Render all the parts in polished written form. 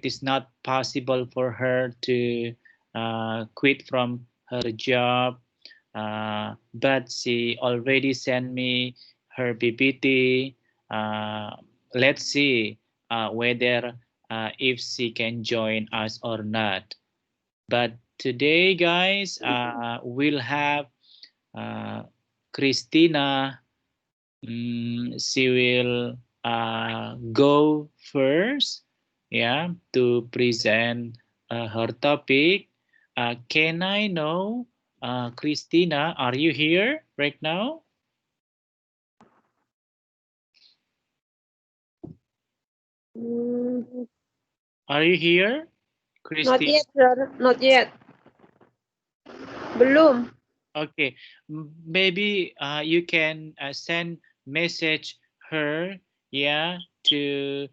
is not possible for her to quit from her job, but she already sent me her PPT. Let's see whether if she can join us or not. But today, guys, we'll have uh, Christina. She will go first, yeah, to present her topic. Can I know, Christina, are you here right now? Mm, Are you here, not Christina? yet, sir. Not yet. Belum. Okay, maybe you can send message her, yeah, to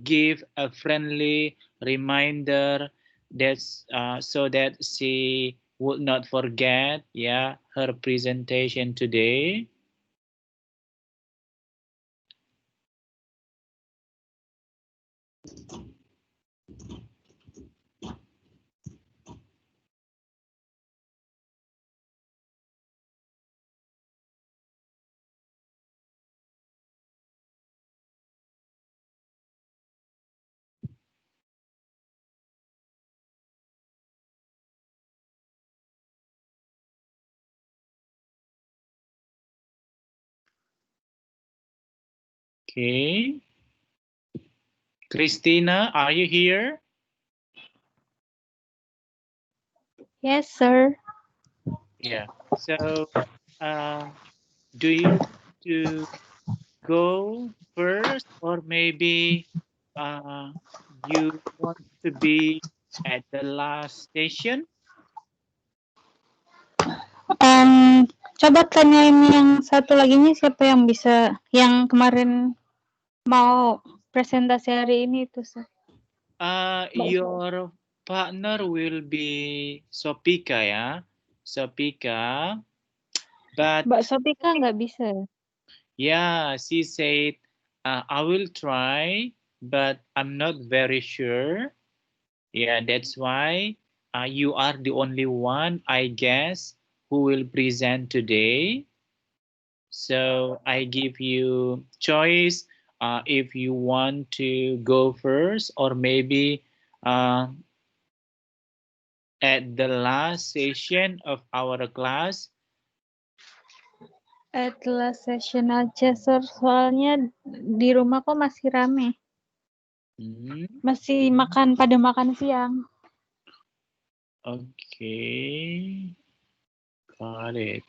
give a friendly reminder that's so that she would not forget, yeah, her presentation today. Okay, Christina, are you here? Yes, sir. Yeah. So, uh, do you want to go first, or maybe uh, you want to be at the last station? Coba tanyain yang satu laginya siapa yang bisa, yang kemarin mau presentasi hari ini itu, sir. Your partner will be Sopika, ya, Sopika. But Mbak Sopika nggak bisa. yeah, she said, I will try, but I'm not very sure. Yeah, that's why you are the only one, I guess, who will present today. So I give you choice if you want to go first, or maybe uh, at the last session of our class. At last session aja, sir. Soalnya di rumah kok masih rame. Hmm, Masih pada makan siang. okay, got it.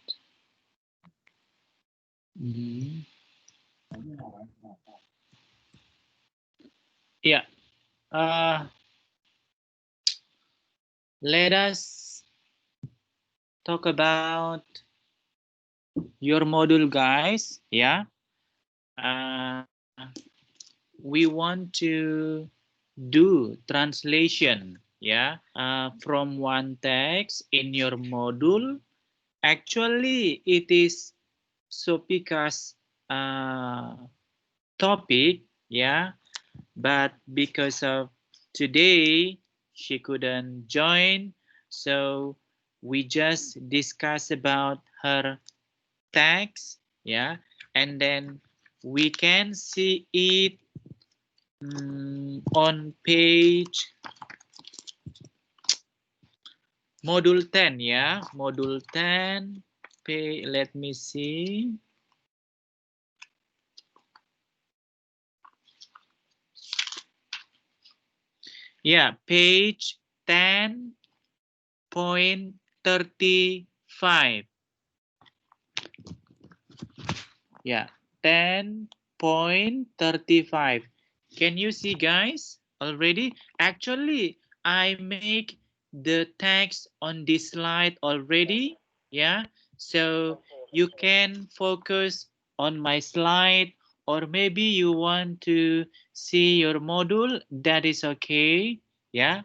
Hmm. Yeah. Uh, let us talk about your module, guys. Yeah. Uh, we want to do translation, yeah, from one text in your module. Actually, it is Sopika's topic, yeah, but because of today she couldn't join, so we just discuss about her text, yeah, and then we can see it on page module 10, ya, module 10. Let me see. Yeah, page 10.35. Yeah, 10.35. Can you see, guys, already? Actually, I make the text on this slide already. Yeah, so you can focus on my slide, or maybe you want to see your module. That is okay. Yeah.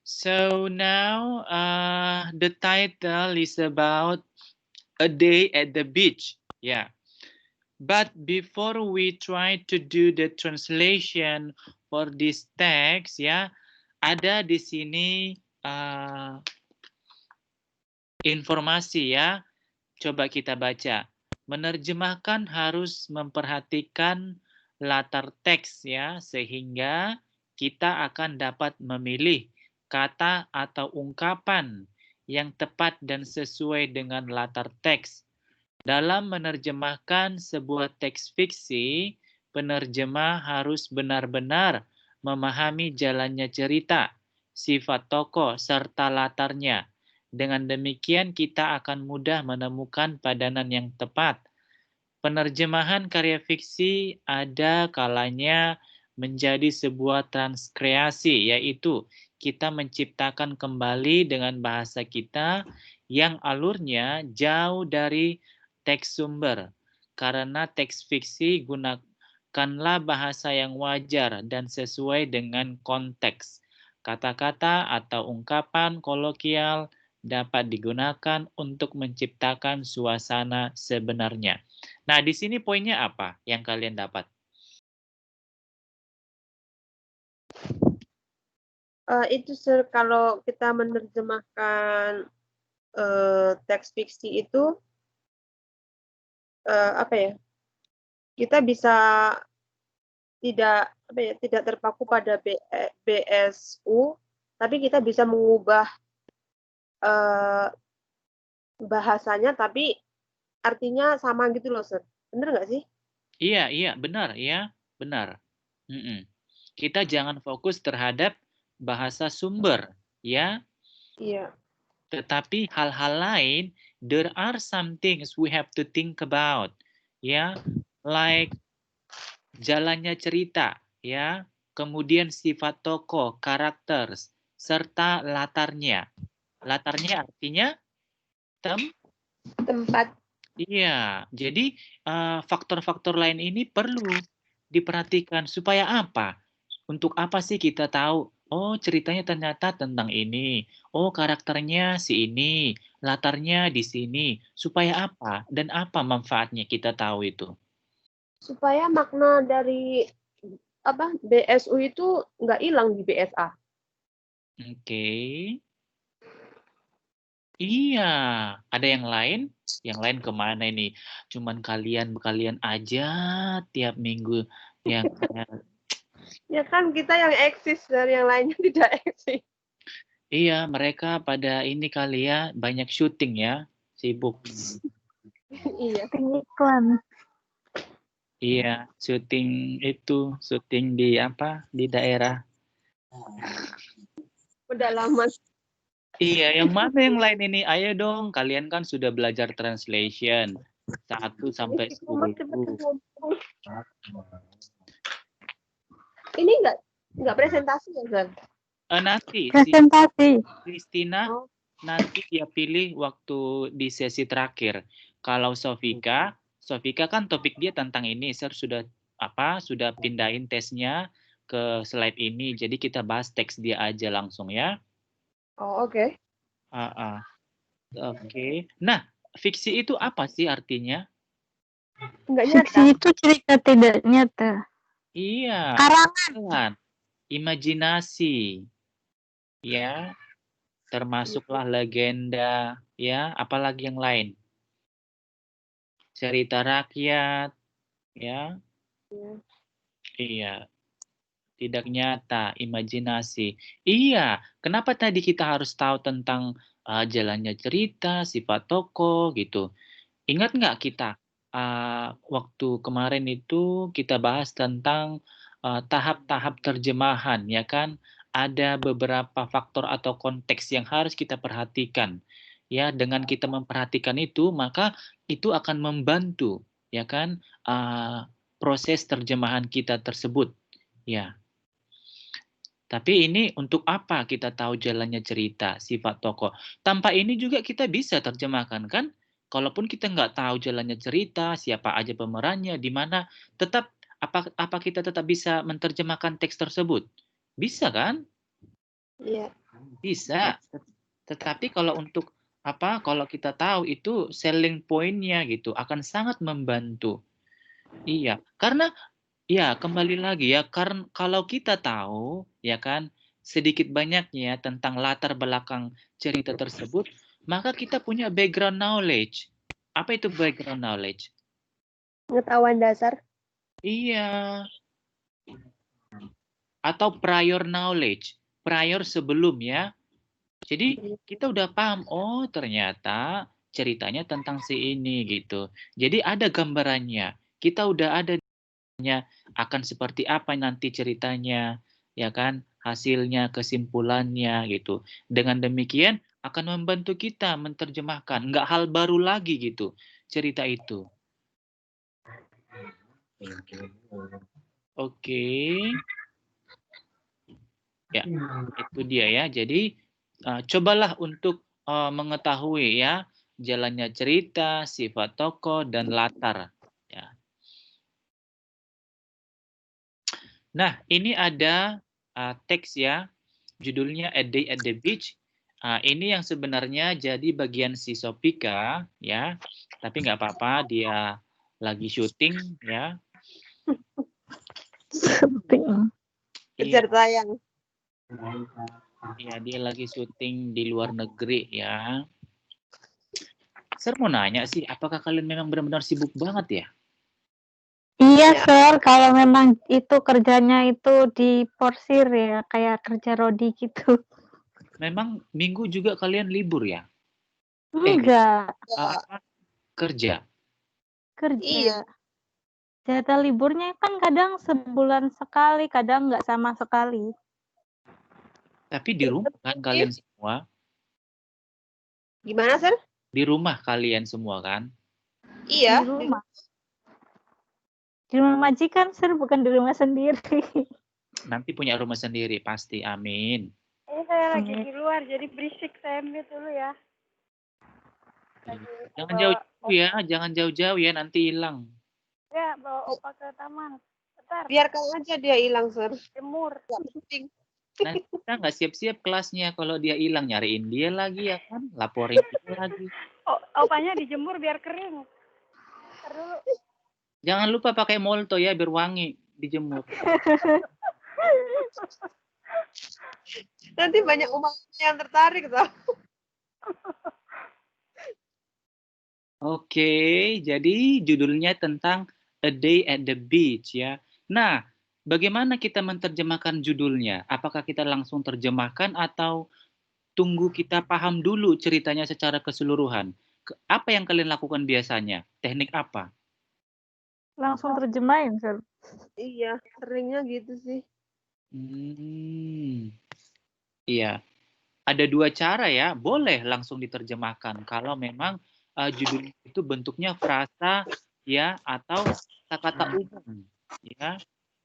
So now the title is about a day at the beach. Yeah. But before we try to do the translation for this text, ya, ada di sini informasi ya. Coba kita baca. Menerjemahkan harus memperhatikan latar teks ya, sehingga kita akan dapat memilih kata atau ungkapan yang tepat dan sesuai dengan latar teks. Dalam menerjemahkan sebuah teks fiksi, penerjemah harus benar-benar memahami jalannya cerita, sifat tokoh, serta latarnya. Dengan demikian kita akan mudah menemukan padanan yang tepat. Penerjemahan karya fiksi ada kalanya menjadi sebuah transkreasi, yaitu kita menciptakan kembali dengan bahasa kita yang alurnya jauh dari teks sumber. Karena teks fiksi, gunakanlah bahasa yang wajar dan sesuai dengan konteks. Kata-kata atau ungkapan kolokial dapat digunakan untuk menciptakan suasana sebenarnya. Nah, di sini poinnya apa yang kalian dapat? Itu Sir, kalau kita menerjemahkan teks fiksi itu apa ya? Kita bisa tidak terpaku pada BSU, tapi kita bisa mengubah bahasanya, tapi artinya sama gitu loh, Sir. Bener nggak sih? Iya, benar, ya, benar. Kita jangan fokus terhadap bahasa sumber, ya. Iya. Tetapi hal-hal lain, there are some things we have to think about, ya, like jalannya cerita, ya, kemudian sifat tokoh, karakter, serta latarnya. Latarnya artinya Tempat. Iya, jadi faktor-faktor lain ini perlu diperhatikan supaya apa? Untuk apa sih kita tahu? Oh, ceritanya ternyata tentang ini. Oh, karakternya si ini, latarnya di sini. Supaya apa? Dan apa manfaatnya kita tahu itu? Supaya makna dari BSU itu nggak hilang di BSA. Oke. Iya, ada yang lain? Yang lain kemana ini? Cuman kalian aja tiap minggu yang Ya kan kita yang eksis dari yang lainnya tidak eksis. Iya, mereka pada ini kali ya, banyak syuting ya, sibuk. Iya. Iklan. Iya, syuting itu, syuting di apa? Di daerah. Udah lama. Iya, yang mana yang lain ini? Ayo dong, kalian kan sudah belajar translation 1 sampai 10. Ini nggak presentasi ya, Zan? Nanti si Presentasi. Christina nanti dia pilih waktu di sesi terakhir. Kalau Sofika kan topik dia tentang ini. Saya sudah pindahin tesnya ke slide ini. Jadi kita bahas teks dia aja langsung ya. Oh, oke. Oke. Nah, fiksi itu apa sih artinya? Nggak nyata. Fiksi itu cerita tidak nyata. Iya. Karangan. Imajinasi. Ya. Termasuklah legenda. Ya. Apalagi yang lain? Cerita rakyat. Ya. Iya. Tidak nyata, imajinasi. Iya, kenapa tadi kita harus tahu tentang jalannya cerita, sifat tokoh gitu. Ingat nggak kita waktu kemarin itu kita bahas tentang tahap-tahap terjemahan, ya kan? Ada beberapa faktor atau konteks yang harus kita perhatikan. Ya, dengan kita memperhatikan itu, maka itu akan membantu, ya kan? Proses terjemahan kita tersebut. Ya. Tapi ini untuk apa kita tahu jalannya cerita, sifat tokoh? Tanpa ini juga kita bisa terjemahkan kan? Kalaupun kita nggak tahu jalannya cerita, siapa aja pemerannya, di mana, tetap apa kita tetap bisa menerjemahkan teks tersebut? Bisa kan? Iya. Bisa. Tetapi kalau untuk kalau kita tahu itu selling point-nya gitu akan sangat membantu. Iya, karena ya kembali lagi ya, karena kalau kita tahu ya kan sedikit banyaknya tentang latar belakang cerita tersebut, maka kita punya background knowledge. Apa itu background knowledge? Pengetahuan dasar. Iya, atau prior knowledge, prior sebelum ya. Jadi kita udah paham, oh ternyata ceritanya tentang si ini gitu. Jadi ada gambarannya. Kita udah ada akan seperti apa nanti ceritanya, ya kan? Hasilnya, kesimpulannya gitu. Dengan demikian akan membantu kita menerjemahkan, nggak hal baru lagi gitu cerita itu. Oke. Ya, itu dia ya. Jadi cobalah untuk mengetahui ya jalannya cerita, sifat tokoh dan latar. Ya. Nah, ini ada teks ya, judulnya A Day at the Beach. Ini yang sebenarnya jadi bagian si Sopika ya, tapi nggak apa-apa dia lagi syuting ya. Kejar tayang. Iya, dia lagi syuting di luar negeri ya. Saya mau nanya sih, apakah kalian memang benar-benar sibuk banget ya? Iya, Ya. Sir, kalau memang itu kerjanya itu diporsir ya, kayak kerja Rodi gitu. Memang minggu juga kalian libur ya? Enggak, Apa? Kerja. kerja. Iya. Jatah liburnya kan kadang sebulan sekali, kadang nggak sama sekali. Tapi di rumah kan kalian semua? Gimana, Sir? Di rumah kalian semua kan? Iya. Di rumah. Di rumah majikan, Sir, bukan di rumah sendiri. Nanti punya rumah sendiri pasti, amin. Ini saya lagi di luar, jadi berisik. Saya mute dulu ya. Jangan jauh-jauh ya, jangan jauh-jauh ya, nanti hilang. Ya, bawa opa ke taman. Bentar, Biarkan aja dia hilang, Sir. jemur. Nggak penting. Nanti kita nggak siap-siap kelasnya kalau dia hilang, nyariin dia lagi ya kan, laporin dia lagi. Oh, opanya dijemur biar kering. Bentar dulu. Jangan lupa pakai molto ya, biar wangi dijemur. Nanti banyak umat yang tertarik, toh. Oke, jadi judulnya tentang A Day at the Beach ya. Nah, bagaimana kita menerjemahkan judulnya? Apakah kita langsung terjemahkan atau tunggu kita paham dulu ceritanya secara keseluruhan? Apa yang kalian lakukan biasanya? Teknik apa? Langsung terjemahin, Sir. Iya, seringnya gitu sih. Iya. Ada dua cara ya, boleh langsung diterjemahkan kalau memang judul itu bentuknya frasa ya atau kata-kata umum ya,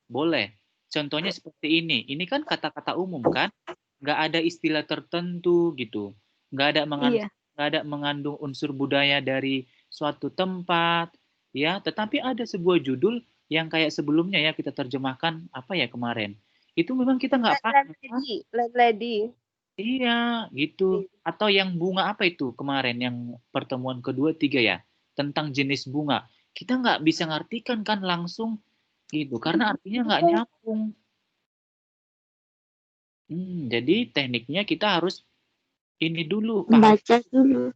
boleh. Contohnya seperti ini. Ini kan kata-kata umum kan, nggak ada istilah tertentu gitu, Iya. nggak ada mengandung unsur budaya dari suatu tempat ya, tetapi ada sebuah judul yang kayak sebelumnya ya kita terjemahkan apa ya kemarin. Itu memang kita nggak paham. Lady. Iya, gitu. Atau yang bunga apa itu kemarin, yang pertemuan kedua, tiga ya, tentang jenis bunga. Kita nggak bisa ngartikan kan langsung gitu, karena artinya nggak nyambung. Jadi tekniknya kita harus ini dulu, paham. Baca dulu.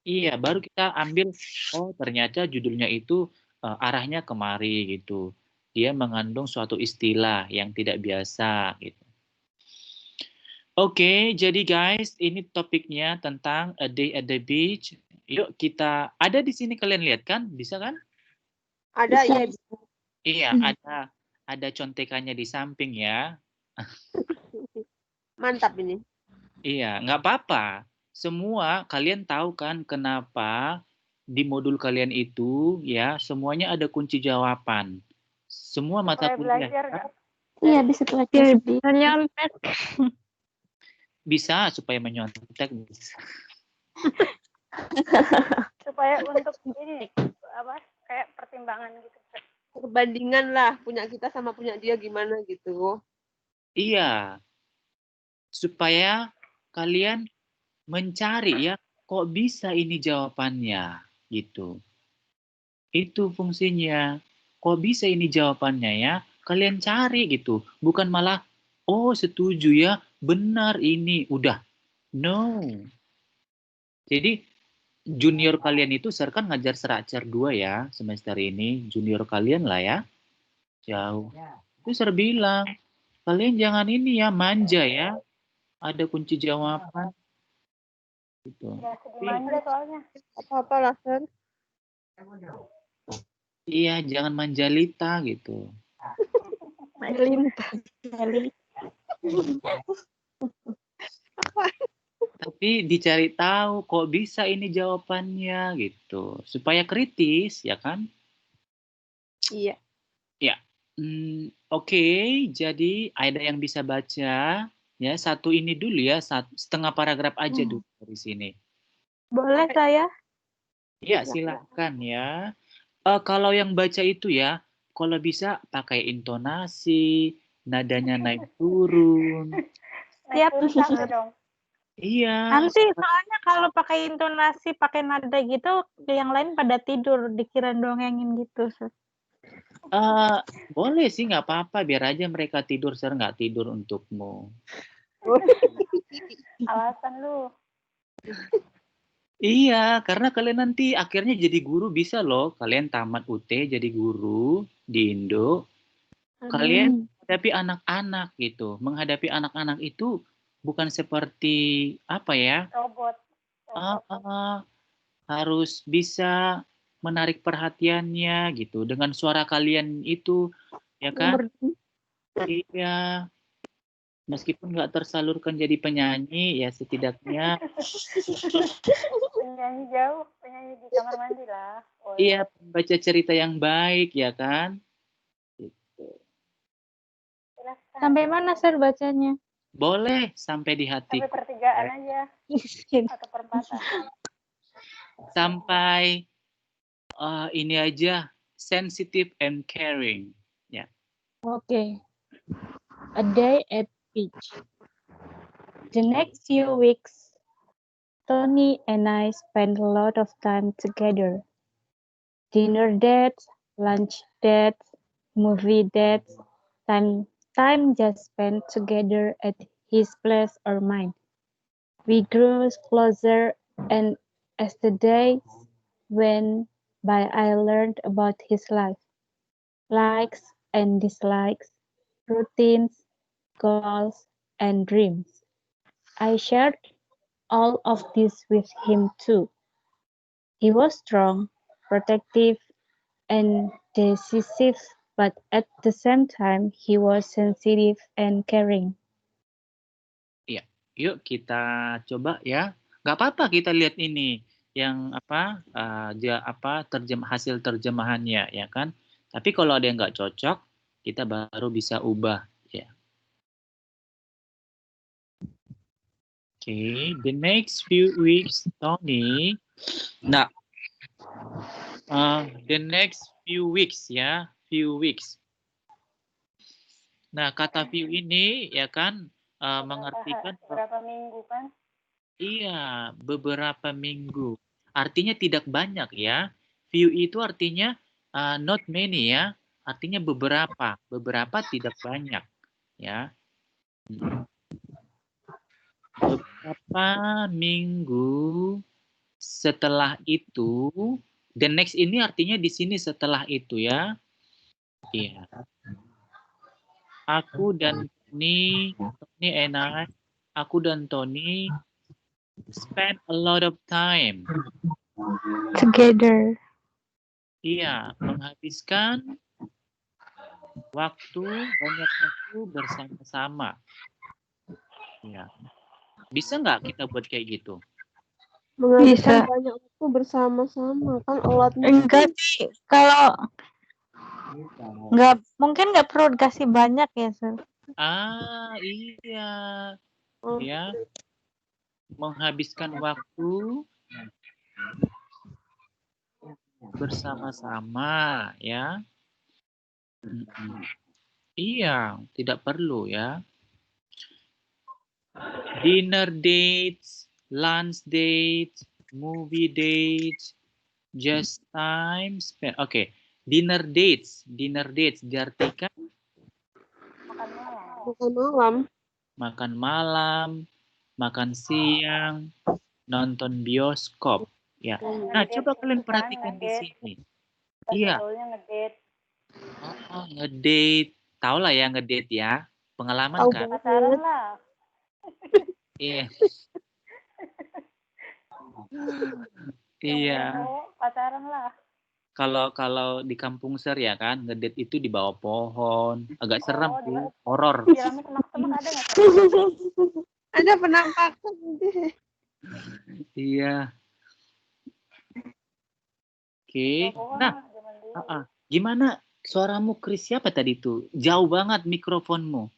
Iya, baru kita ambil, oh ternyata judulnya itu arahnya kemari gitu. Dia mengandung suatu istilah yang tidak biasa gitu. Oke, jadi guys, ini topiknya tentang A Day at the Beach. Yuk kita, ada di sini kalian lihat kan? Bisa kan? Ada, ya. Iya, ada contekannya di samping ya. Mantap ini. Iya, nggak apa-apa. Semua kalian tahu kan kenapa di modul kalian itu ya semuanya ada kunci jawaban. Semua mata Supaya kuliah belajar, kan? Iya, bisa belajar lebih. Nyontek. Bisa supaya menyontek. supaya untuk ini apa kayak pertimbangan gitu. Perbandingan lah, punya kita sama punya dia gimana gitu. Iya, supaya kalian mencari ya, kok bisa ini jawabannya gitu. Itu fungsinya. kok bisa ini jawabannya ya? Kalian cari gitu. Bukan malah, oh setuju ya, benar ini. Udah. No. Jadi junior kalian itu, Sir kan ngajar Seracer 2 ya semester ini. Junior kalian lah ya. Jauh. Itu Sir bilang, kalian jangan ini ya, manja ya. Ada kunci jawaban. Gitu. Ya sedih manja soalnya. Apa-apa lah, Sir. Iya, jangan manjalita gitu. Tapi dicari tahu kok bisa ini jawabannya gitu. Supaya kritis, ya kan? Iya. Ya. Oke, jadi ada yang bisa baca ya satu ini dulu ya, setengah paragraf aja dulu dari sini. Boleh saya? Ya, silahkan ya. Kalau yang baca itu ya, kalau bisa pakai intonasi, nadanya naik turun. Siap. Naik turun sampai dong. Iya. Nanti soalnya kalau pakai intonasi, pakai nada gitu, yang lain pada tidur, dikira dongengin gitu. Sir. Boleh sih, nggak apa-apa. Biar aja mereka tidur, Sir nggak tidur untukmu. Alasan lu. Iya, karena kalian nanti akhirnya jadi guru bisa loh. Kalian tamat UT jadi guru di Indo. Kalian menghadapi anak-anak gitu. Menghadapi anak-anak itu bukan seperti apa ya? Robot. Harus bisa menarik perhatiannya gitu. Dengan suara kalian itu, ya kan? Iya. Meskipun nggak tersalurkan jadi penyanyi, ya setidaknya Penyanyi jauh. Penyanyi di kamar mandi lah. iya baca cerita yang baik, ya kan? Gitu. Silahkan. Sampai mana, Sir, bacanya? Boleh sampai di hati. Sampai pertigaan aja. Atau perempatan. Sampai ini aja, sensitive and caring. Ya. Okay. A day at beach. The next few weeks, Tony and I spent a lot of time together. Dinner dates, lunch dates, movie dates, time just spent together at his place or mine. We grew closer, and as the days went by, I learned about his life, likes and dislikes, routines, goals, and dreams. I shared all of this with him too. He was strong, protective, and decisive, but at the same time, he was sensitive and caring. Iya. Yuk kita coba ya. Nggak apa-apa kita lihat ini yang hasil terjemahannya ya kan. Tapi kalau ada yang nggak cocok, kita baru bisa ubah ya. Okay, the next few weeks, Tony. Nah, the next few weeks ya, few weeks. Nah, kata few ini ya kan mengartikan Berapa minggu kan? iya, beberapa minggu. Artinya tidak banyak ya. Few itu artinya not many ya. Artinya beberapa. Beberapa tidak banyak ya. Beberapa minggu setelah itu, the next ini artinya di sini setelah itu ya. Iya. Aku dan Tony and I, aku dan Tony spend a lot of time Together. Iya, menghabiskan banyak waktu bersama-sama. Ya. Bisa nggak kita buat kayak gitu? Menghabiskan Bisa. banyak waktu bersama-sama kan Allah. Enggak sih, kalau nggak mungkin nggak perlu dikasih banyak ya, Sir. Iya. Ya. Menghabiskan waktu bersama-sama ya. Iya, tidak perlu ya. Dinner dates, lunch dates, movie dates, just time spent. Oke, Dinner dates diartikan Makan malam. Makan malam. makan malam, makan siang, nonton bioskop. Ya. Nah, Ngedate coba kalian itu kan, perhatikan di ngedate. sini. Bahasa Iya, gaulnya ngedate. ngedate. Tahu lah ya ngedate ya. Pengalaman Tahu kan? Pacaran banget. lah. Iya. Yang Iya. punya cowok, pacaran lah. Kalau di kampung ser ya kan, ngedate itu di bawah pohon, agak serem Oh, sih, horor. Diramin temak-temak ada nggak sih? Ada penampakan. Iya. Oke. Bawah pohon Nah, lah, zaman dulu. gimana suaramu Chris siapa tadi tuh? Jauh banget mikrofonmu.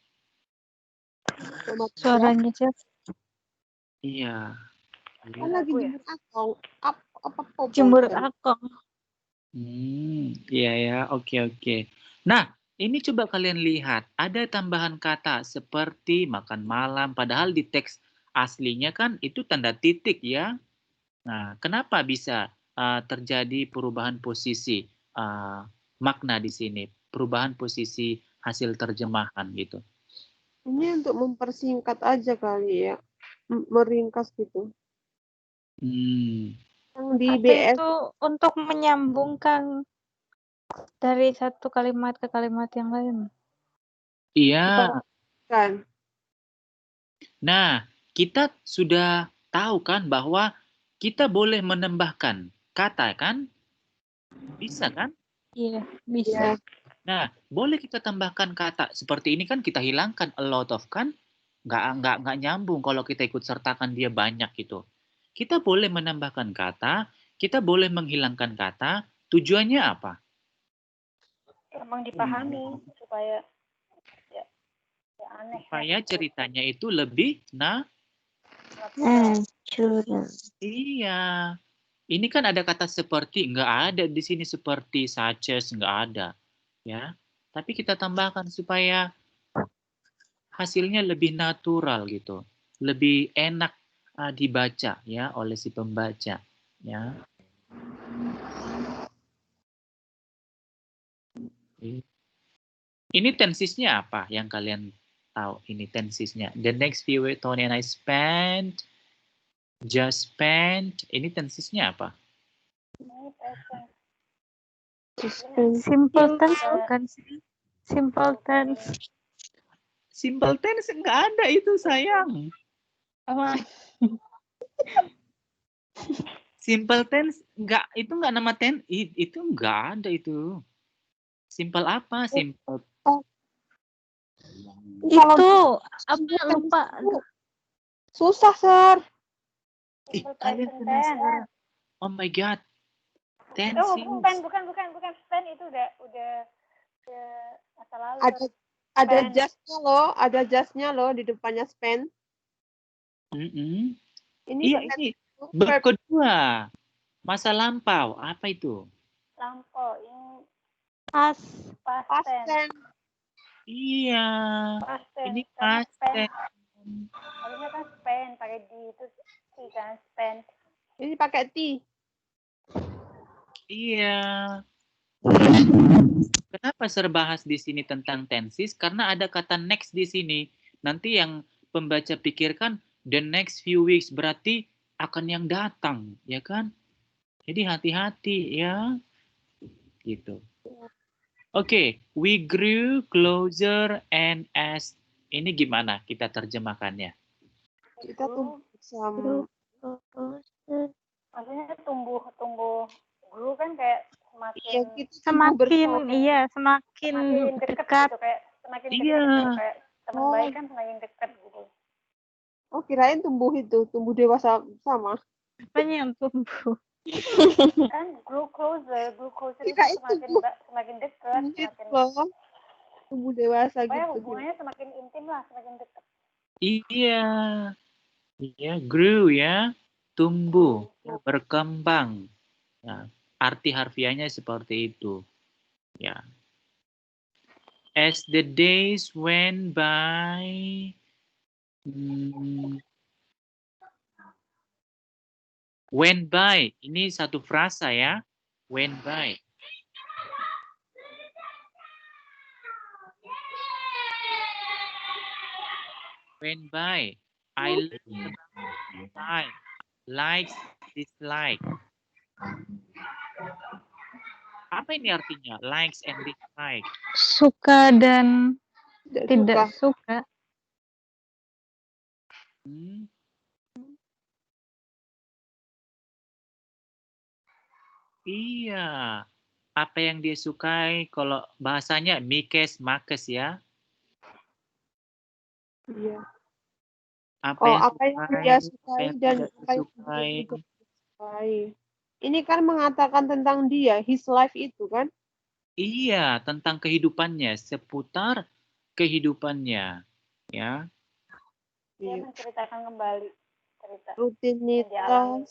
Suaranya siapa? Iya. Kan lagi Aku ya? jemur akong. Apa popok Jemur kan? akong. Iya ya, oke. Nah, ini coba kalian lihat, ada tambahan kata seperti makan malam, padahal di teks aslinya kan itu tanda titik ya. Nah, kenapa bisa terjadi perubahan posisi makna di sini, perubahan posisi hasil terjemahan gitu? Ini untuk mempersingkat aja kali ya. Meringkas gitu. Yang di Atau BS itu untuk menyambungkan dari satu kalimat ke kalimat yang lain. Iya. kan. Nah, kita sudah tahu kan bahwa kita boleh menambahkan kata kan? Bisa kan? Iya, Ya, bisa. Nah, boleh kita tambahkan kata seperti ini kan kita hilangkan a lot of kan? Nggak nyambung kalau kita ikut sertakan dia banyak gitu. Kita boleh menambahkan kata, kita boleh menghilangkan kata. Tujuannya apa? Emang dipahami supaya ya aneh. Supaya ceritanya itu lebih Natural. iya. Ini kan ada kata seperti, nggak ada di sini seperti such as, nggak ada. Ya. Tapi kita tambahkan supaya hasilnya lebih natural gitu. Lebih enak dibaca ya oleh si pembaca. Ya. Ini tensisnya apa yang kalian tahu? Ini tensisnya. The next few weeks Tony and I spent, just spent. Ini tensisnya apa? Ini present. Simple tense bukan sih? Simple tense. Simple tense nggak ada itu sayang. Apa? Simple tense itu nggak nama itu nggak ada itu. Simple apa? Simple. Itu apa lupa. Susah, Sir. Kalian Present penasaran? Oh my god. Tense. Oh, bukan. Stand itu udah masa lalu. Ada Spend. ada just-nya loh di depannya spend. Ini Iya, ini verb kedua. Masa lampau. Apa itu? Lampau. Ini Past tense. Iya. Past tense. Ini Karena past spend. tense. Harusnya kan spend pakai di itu sih kan spend. Ini pakai T. Iya. Kenapa saya bahas di sini tentang tenses? Karena ada kata next di sini. Nanti yang pembaca pikirkan the next few weeks berarti akan yang datang, ya kan? Jadi hati-hati ya. Gitu. Oke, we grew closer and as ini gimana kita terjemahkannya? Kita tumbuh bersama. Maksudnya tumbuh grow kan kayak Iya, kita tumbuh bersama. semakin dekat gitu, kayak semakin dekat gitu, kayak teman Oh. baik kan semakin dekat gitu. Oh, kirain tumbuh dewasa sama. Apanya yang tumbuh? Kan grow closer itu Kirain semakin dekat, tumbuh dewasa pokoknya gitu. hubungannya semakin intim lah, semakin dekat. Iya. Iya, grew ya. Tumbuh, berkembang. Ya, arti harfiahnya seperti itu. Ya. As the days went by, went by. Ini satu frasa ya. Went by. Went by. I like. Likes, dislike. Apa ini artinya? Likes and dislike. Suka dan tidak suka. Hmm. Iya. Apa yang dia sukai? Kalau bahasanya mikes, makes ya. Iya. Apa Oh, yang apa yang dia sukai yang dan tidak apa yang disukai. dia tidak sukai. Ini kan mengatakan tentang dia, his life itu kan? Iya, tentang kehidupannya, seputar kehidupannya. Ya. Dia Iya. menceritakan kembali cerita. Rutinitas.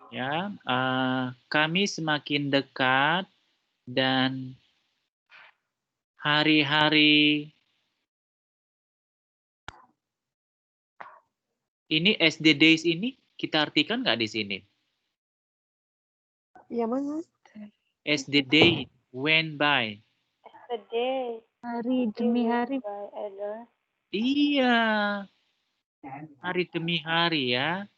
Ya, kami semakin dekat dan hari-hari ini SD days ini kita artikan nggak di sini? Ya mana? SD day went by. Yesterday. Hari demi hari. Iya. Hari demi hari ya.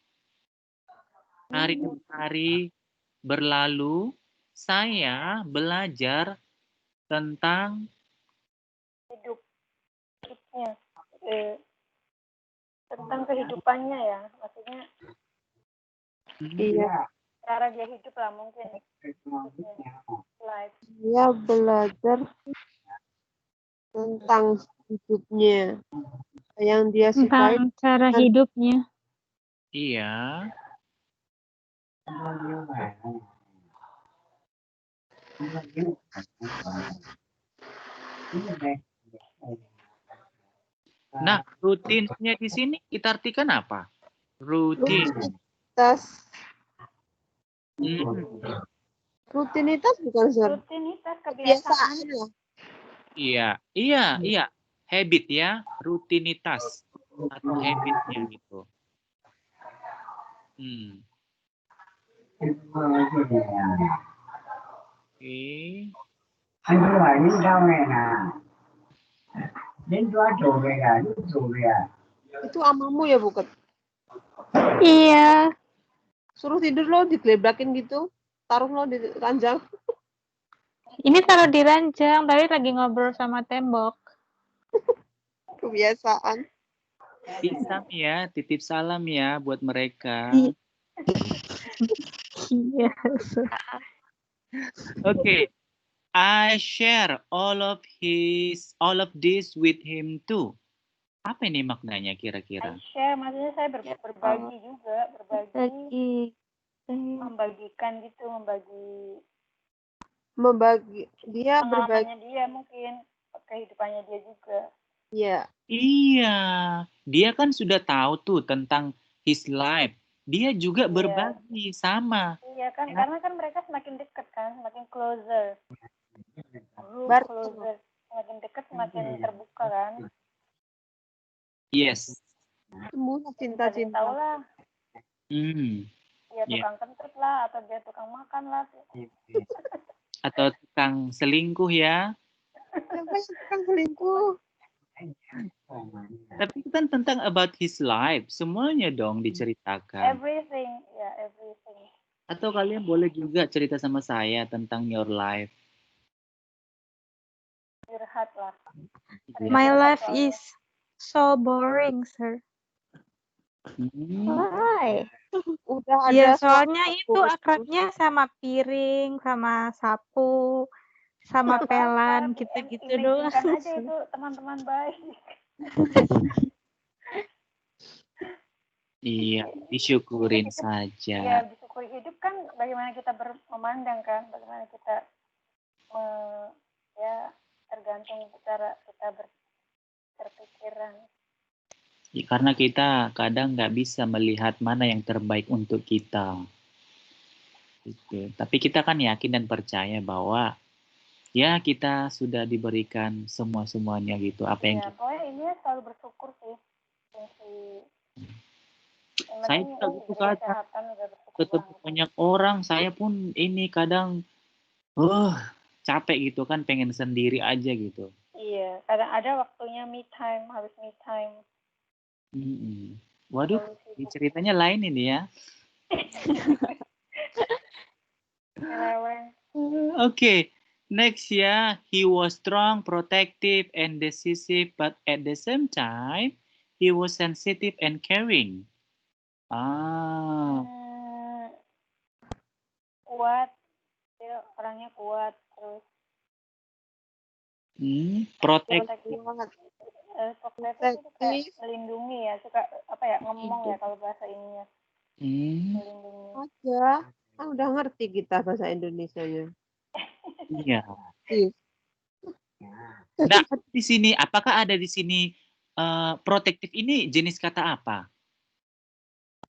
Hari demi hari berlalu, saya belajar tentang hidupnya. Tentang kehidupannya ya, maksudnya Iya. cara dia hidup lah mungkin. Life. Dia belajar tentang hidupnya. Yang dia sukai. Tentang cara hidupnya. Iya. Nah, rutinnya di sini kita artikan apa? Rutin. Rutinitas. Rutinitas bukan Sir? Rutinitas kebiasaan. Iya. Habit ya, rutinitas atau habitnya gitu. Oke. Itu amamu ya, bukan? Iya. Suruh tidur lo digelebrakin gitu. Taruh lo di ranjang. Ini taruh di ranjang, tadi lagi ngobrol sama tembok. Kebiasaan. Pisam ya, titip salam ya buat mereka. Iya. Okay. I share all of this with him too. Apa ini maknanya kira-kira? I share maksudnya saya berbagi juga, berbagi. Membagikan gitu, membagi Dia berbagi. pengalamannya dia mungkin, kehidupannya dia juga. Iya. Iya, dia kan sudah tahu tuh tentang his life. Dia juga berbagi sama. Iya kan, karena kan mereka semakin dekat kan, semakin closer. Closer, semakin dekat semakin terbuka kan. Yes. Semua cinta-cinta. Tahu lah. Dia Yeah. tukang kentut lah, atau dia tukang makan lah. Atau tukang selingkuh ya. Siapa yang tukang selingkuh? Tapi kan tentang about his life, semuanya dong diceritakan. Everything, ya everything. Atau kalian boleh juga cerita sama saya tentang your life. Curhat lah. My life is so boring, sir. Why? Udah ada. Ya, soalnya itu akrabnya sama piring, sama sapu, sama pelan, gitu-gitu doang. Kan aja itu teman-teman baik. Iya, disyukurin saja. Iya, disyukuri hidup kan bagaimana kita memandang kan, bagaimana kita ya tergantung cara kita berpikiran. Ya, karena kita kadang nggak bisa melihat mana yang terbaik untuk kita. Gitu. Tapi kita kan yakin dan percaya bahwa ya kita sudah diberikan semuanya gitu. Apa yang kita... pokoknya ini selalu bersyukur sih. Saya juga gitu ketemu banyak orang, saya pun ini kadang capek gitu kan, pengen sendiri aja gitu. Iya, kadang ada waktunya me time, harus me time. Waduh, Terlalu ini sibuk. ceritanya lain ini ya. Keleweng. Okay, next ya, he was strong, protective, and decisive, but at the same time, he was sensitive and caring. Kuat, dia orangnya kuat, terus Protective. protective itu kayak melindungi ya, suka apa ya, ngomong ya kalau bahasa ininya. Melindungi. Aja, kan udah ngerti kita bahasa Indonesianya. Iya. Nah, di sini apakah ada di sini protektif ini jenis kata apa?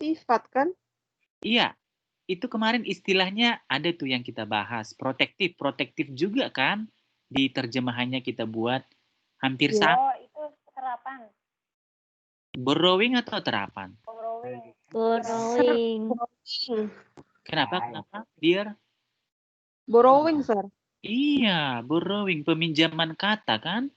Sifat kan? Iya, itu kemarin istilahnya ada tuh yang kita bahas. Protektif juga kan di terjemahannya kita buat hampir sama. Oh, itu terapan. Borrowing atau terapan? Borrowing. Kenapa, dear? Borrowing, sir. Iya, borrowing, peminjaman kata kan?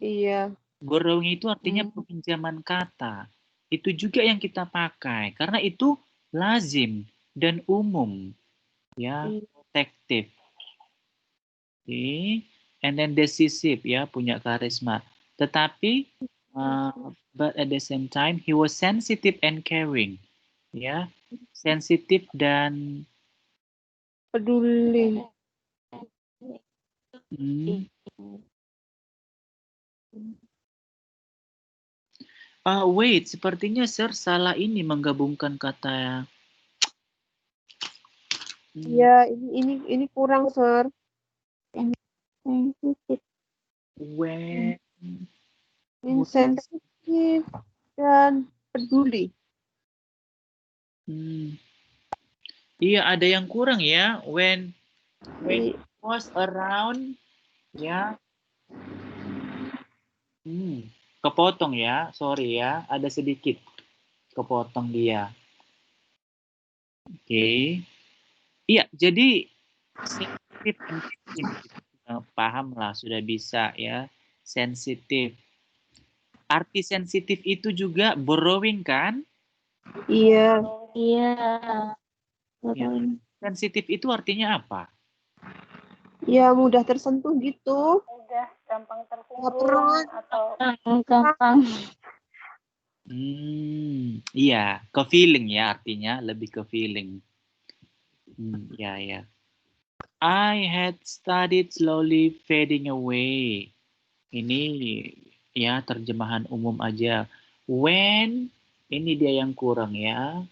Iya. Borrowing itu artinya peminjaman kata. Itu juga yang kita pakai karena itu lazim dan umum. Ya, protective. Okay. And then decisive ya, punya karisma. Tetapi but at the same time he was sensitive and caring. Ya, sensitif dan Peduli. Wait, sepertinya sir salah ini menggabungkan kata. Iya, ini kurang, sir. When Insensitif dan peduli. Iya, ada yang kurang ya. When he was around, ya. Kepotong ya, sorry ya, ada sedikit kepotong dia. Oke. Iya, jadi sensitif, paham lah, sudah bisa ya, sensitif. Arti sensitif itu juga borrowing kan? Iya. Iya. Ya. Sensitif itu artinya apa? Ya, mudah tersentuh gitu. Mudah, gampang tersinggung atau gampang. Iya, ke feeling ya artinya, lebih ke feeling. Ya. I had studied slowly fading away. Ini ya terjemahan umum aja. When, ini dia yang kurang ya.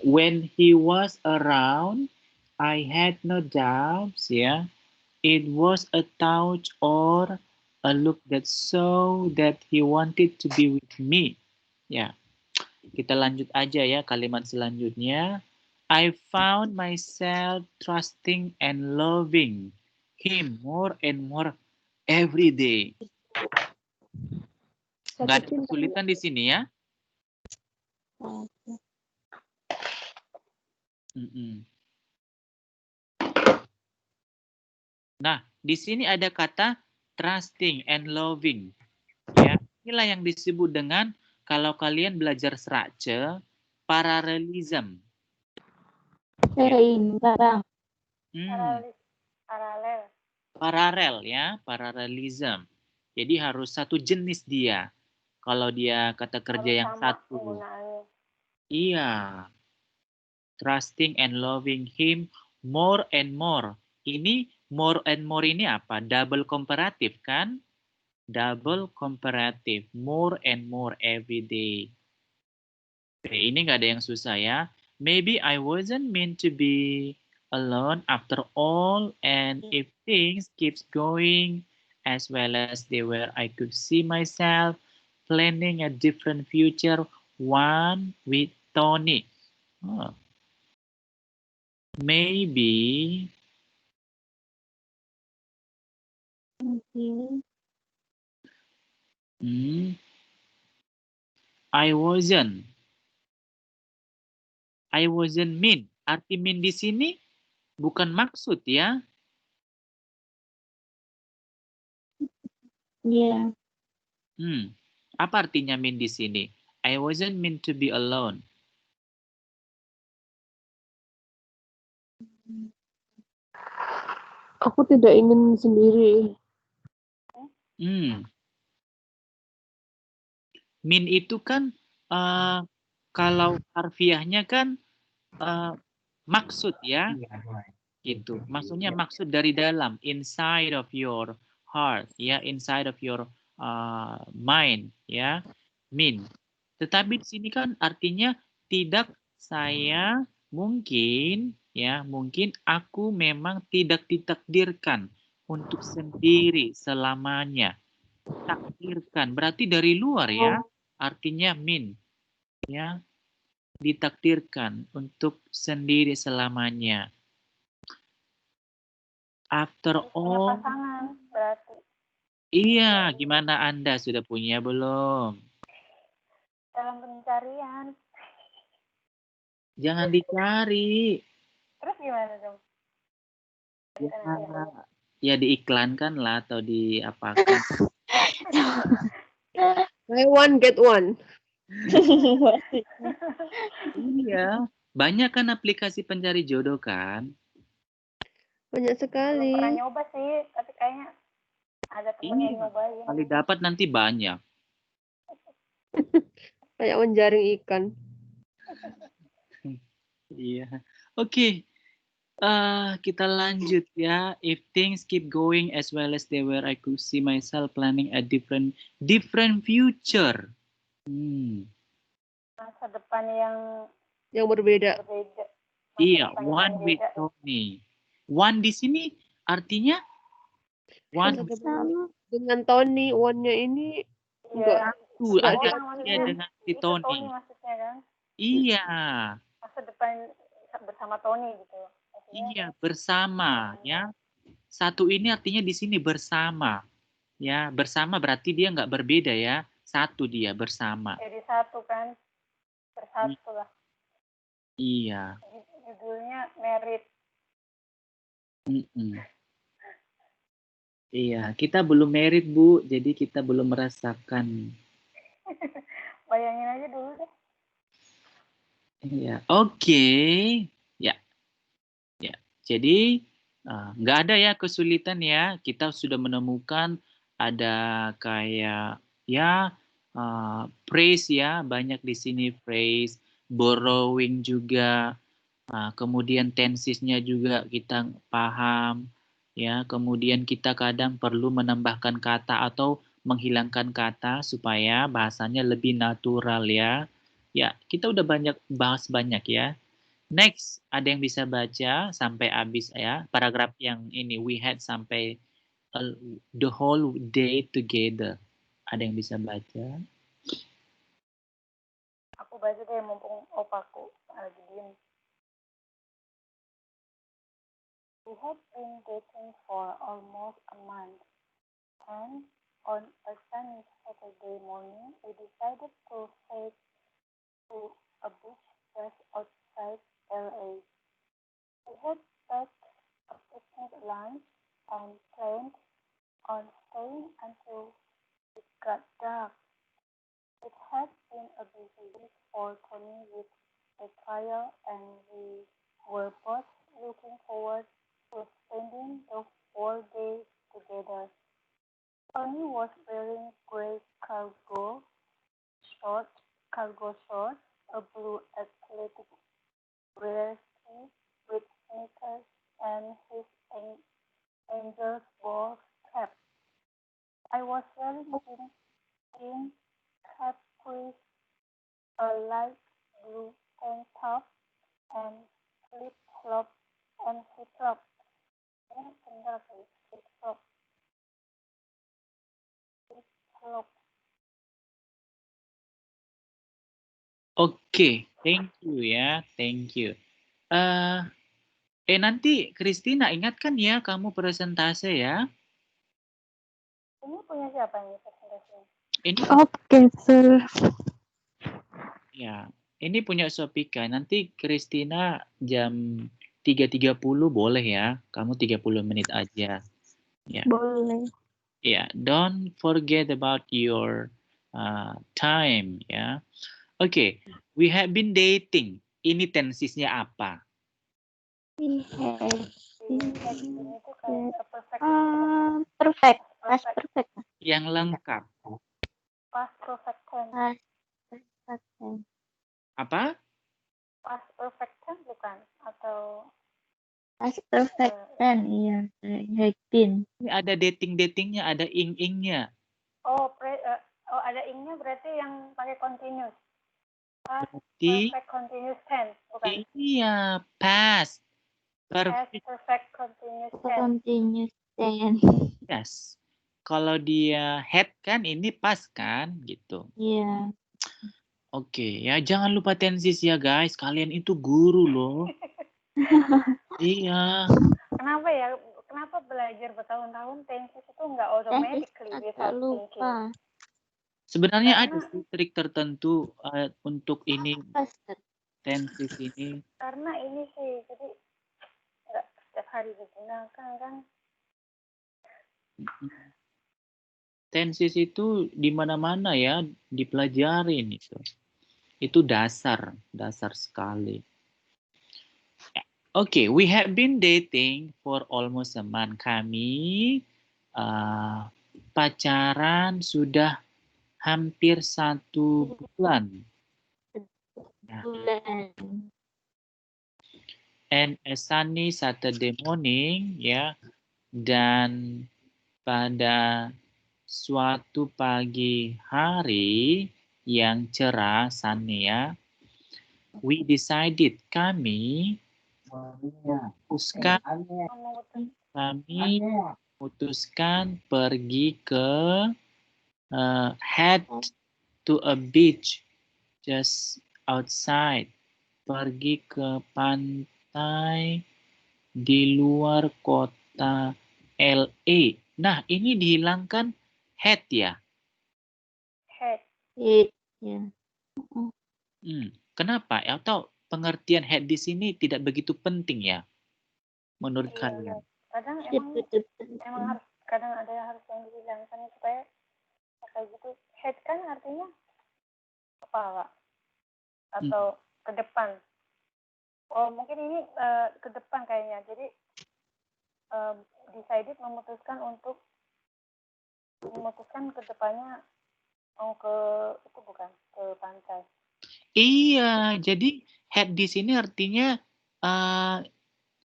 When he was around, I had no doubts ya. It was a touch or a look that showed that he wanted to be with me. Ya, kita lanjut aja ya kalimat selanjutnya. I found myself trusting and loving him more and more every day. Nggak ada kesulitan di sini ya. Nah, di sini ada kata trusting and loving. Ya, inilah yang disebut dengan kalau kalian belajar Srace, parallelism. Paralel ya, parallelism. Jadi harus satu jenis dia. Kalau dia kata kerja yang satu. Iya. Trusting and loving him more and more. Ini more and more ini apa? Double comparative kan? Double comparative. More and more every day. Oke, ini nggak ada yang susah ya. Maybe I wasn't meant to be alone after all, and if things keeps going as well as they were, I could see myself planning a different future, one with Tony. Maybe I wasn't mean. Arti mean di sini bukan maksud ya. Yeah. Apa artinya mean di sini? I wasn't meant to be alone. Aku tidak ingin sendiri. Mean itu kan kalau harfiahnya kan maksud ya, gitu. Maksudnya maksud dari dalam, inside of your heart, ya, inside of your mind, ya, mean. Tetapi di sini kan artinya tidak saya mungkin, ya, mungkin aku memang tidak ditakdirkan untuk sendiri selamanya. Takdirkan berarti dari luar ya, artinya mean, ya, ditakdirkan untuk sendiri selamanya. After all, pasangan berarti. iya, gimana Anda sudah punya belum? Dalam pencarian. Jangan dicari. Terus gimana dong? Ya diiklankan lah atau diapakan. Buy one get one. Iya, banyak kan aplikasi pencari jodoh kan? Banyak Belum sekali. pernah nyoba sih, tapi kayaknya ada temen yang nyobain. Kali dapat nanti banyak. Kayak menjaring ikan. Iya. Oke. Kita lanjut ya. If things keep going as well as they were, I could see myself planning a different future. Masa depan yang berbeda. Iya, one with Tony. One di sini artinya one Dengan Tony, one-nya ini Iya. ada dengan si Tony. Maksudnya kan? Iya. Masa depan bersama Tony gitu. Iya, bersama ya. Satu ini artinya di sini bersama. Ya, bersama berarti dia nggak berbeda ya. Satu dia bersama. Jadi satu kan. Bersatu lah. Iya. Judulnya Merit. Iya, kita belum merit Bu, jadi kita belum merasakan. Bayangin aja dulu deh. Iya, oke. Ya, ya. Jadi nggak ada ya kesulitan ya. Kita sudah menemukan ada kayak ya phrase ya, banyak di sini phrase, borrowing juga. Kemudian tensesnya juga kita paham. Ya, kemudian kita kadang perlu menambahkan kata atau menghilangkan kata supaya bahasanya lebih natural ya. Ya, kita udah bahas banyak ya. Next, ada yang bisa baca sampai habis ya. Paragraf yang ini we had sampai the whole day together. Ada yang bisa baca? Aku baca deh mumpung opaku lagi diem. We had been dating for almost a month, and on a sunny Saturday morning, we decided to head to a beach just outside LA. We had packed a picnic lunch and planned on staying until it got dark. It had been a busy week for Tony with a trial, and we were both looking forward to spending the whole day together. Tony was wearing gray cargo shorts, a blue athletic wear tee with sneakers, and his Angel's ball cap. I was wearing jeans, capris, a light blue tank top, and flip-flops. Oke, thank you ya, thank you. Nanti Christina ingatkan ya kamu presentase ya. Ini punya siapa nih presentasinya? Ini Oke, sir. ya, ini punya Sofika. Nanti Christina jam 3.30 boleh ya. Kamu 30 menit aja. Ya. Boleh. Yeah, don't forget about your time ya. Oke, we have been dating. Ini tensisnya apa? We have Being had ini tuh kayak perfect. perfect. Past perfect. Yang lengkap. Past perfect tense. Past perfect tense. Apa? Past perfect tense bukan? Atau Past perfect tense. Iya, had been. Ini ada dating-datingnya, ada ing-ingnya. oh ada ingnya berarti yang pakai continuous. Past Berarti perfect continuous tense bukan? iya, past. Past Perfect. perfect continuous tense. Continuous tense. Yes. Kalau dia had kan ini pas kan gitu. Iya. Oke, ya jangan lupa tensis ya guys. Kalian itu guru loh. Iya. Kenapa ya? Kenapa belajar bertahun-tahun tenses itu nggak Tense automatically agak without thinking? lupa. Sebenarnya ada Karena- sih trik tertentu untuk ini Past. tensis ini. Karena ini sih, jadi nggak setiap hari digunakan kan. Tensis itu di mana-mana ya dipelajarin itu. Itu dasar sekali. Okay, we have been dating for almost a month. Kami pacaran sudah hampir 1 bulan. Nah, Bulan. and a sunny Saturday morning, ya, dan pada suatu pagi hari yang cerah, sunny ya, we decided kami memutuskan pergi ke head to a beach just outside, pergi ke pantai di luar kota LA. Nah, ini dihilangkan head ya. Head. Ya. Kenapa? Atau pengertian head di sini tidak begitu penting ya menurut Iya, kalian? kadang emang harus, kadang ada yang harus yang dihilangkan supaya kayak gitu. Head kan artinya kepala atau ke depan. Oh, mungkin ini ke depan kayaknya. Jadi decided memutuskan ke depannya mau ke itu bukan ke pantai. Iya, jadi head di sini artinya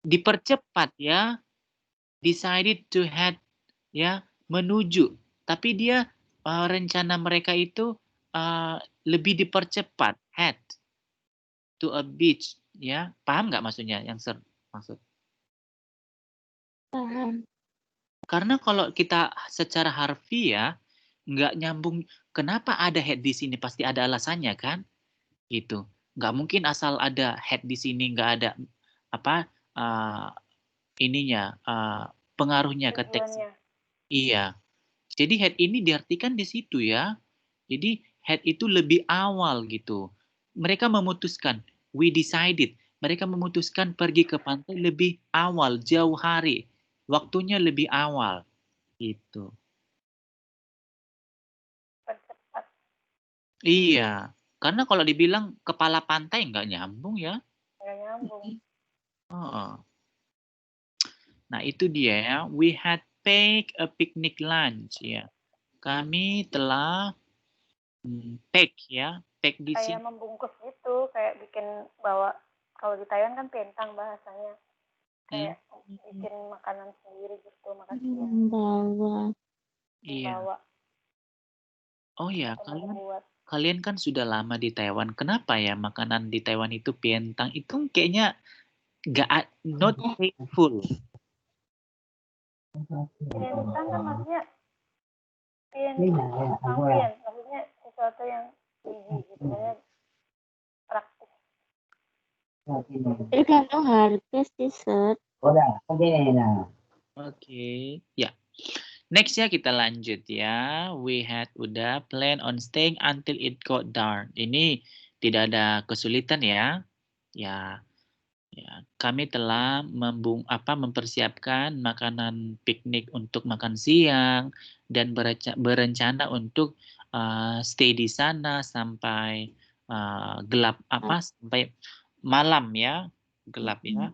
dipercepat ya. Decided to head ya, menuju. Tapi dia rencana mereka itu lebih dipercepat, head to a beach ya. Paham nggak maksudnya yang maksud? Paham. Karena kalau kita secara harfiah nggak nyambung, kenapa ada head di sini pasti ada alasannya kan? Gitu. Nggak mungkin asal ada head di sini nggak ada apa ininya pengaruhnya ke teks. Iya. Jadi head ini diartikan di situ ya. Jadi head itu lebih awal gitu. Mereka memutuskan, we decided. Mereka memutuskan pergi ke pantai lebih awal, jauh hari. Waktunya lebih awal. Gitu. Percepat. Iya. Karena kalau dibilang kepala pantai nggak nyambung ya. Nggak nyambung. Nah itu dia ya. We had packed a picnic lunch ya. Kami telah pack ya. Pack di sini. Kayak membungkus gitu, kayak bikin bawa. Kalau di Taiwan kan pentang bahasanya. Kayak bikin makanan sendiri gitu, makan siang. Bawa. Iya. Bawa. Oh ya, kalian kan sudah lama di Taiwan. Kenapa ya makanan di Taiwan itu pentang? Itu kayaknya not painful. Pentang kan maksudnya maksudnya sesuatu yang easy gitu, praktis. Tergantung harga sih, Set. Oke, ya. Next ya kita lanjut ya. We had udah plan on staying until it got dark. Ini tidak ada kesulitan ya. Ya. Ya, kami telah mempersiapkan makanan piknik untuk makan siang dan berencana untuk stay di sana sampai gelap sampai malam ya, gelap ya.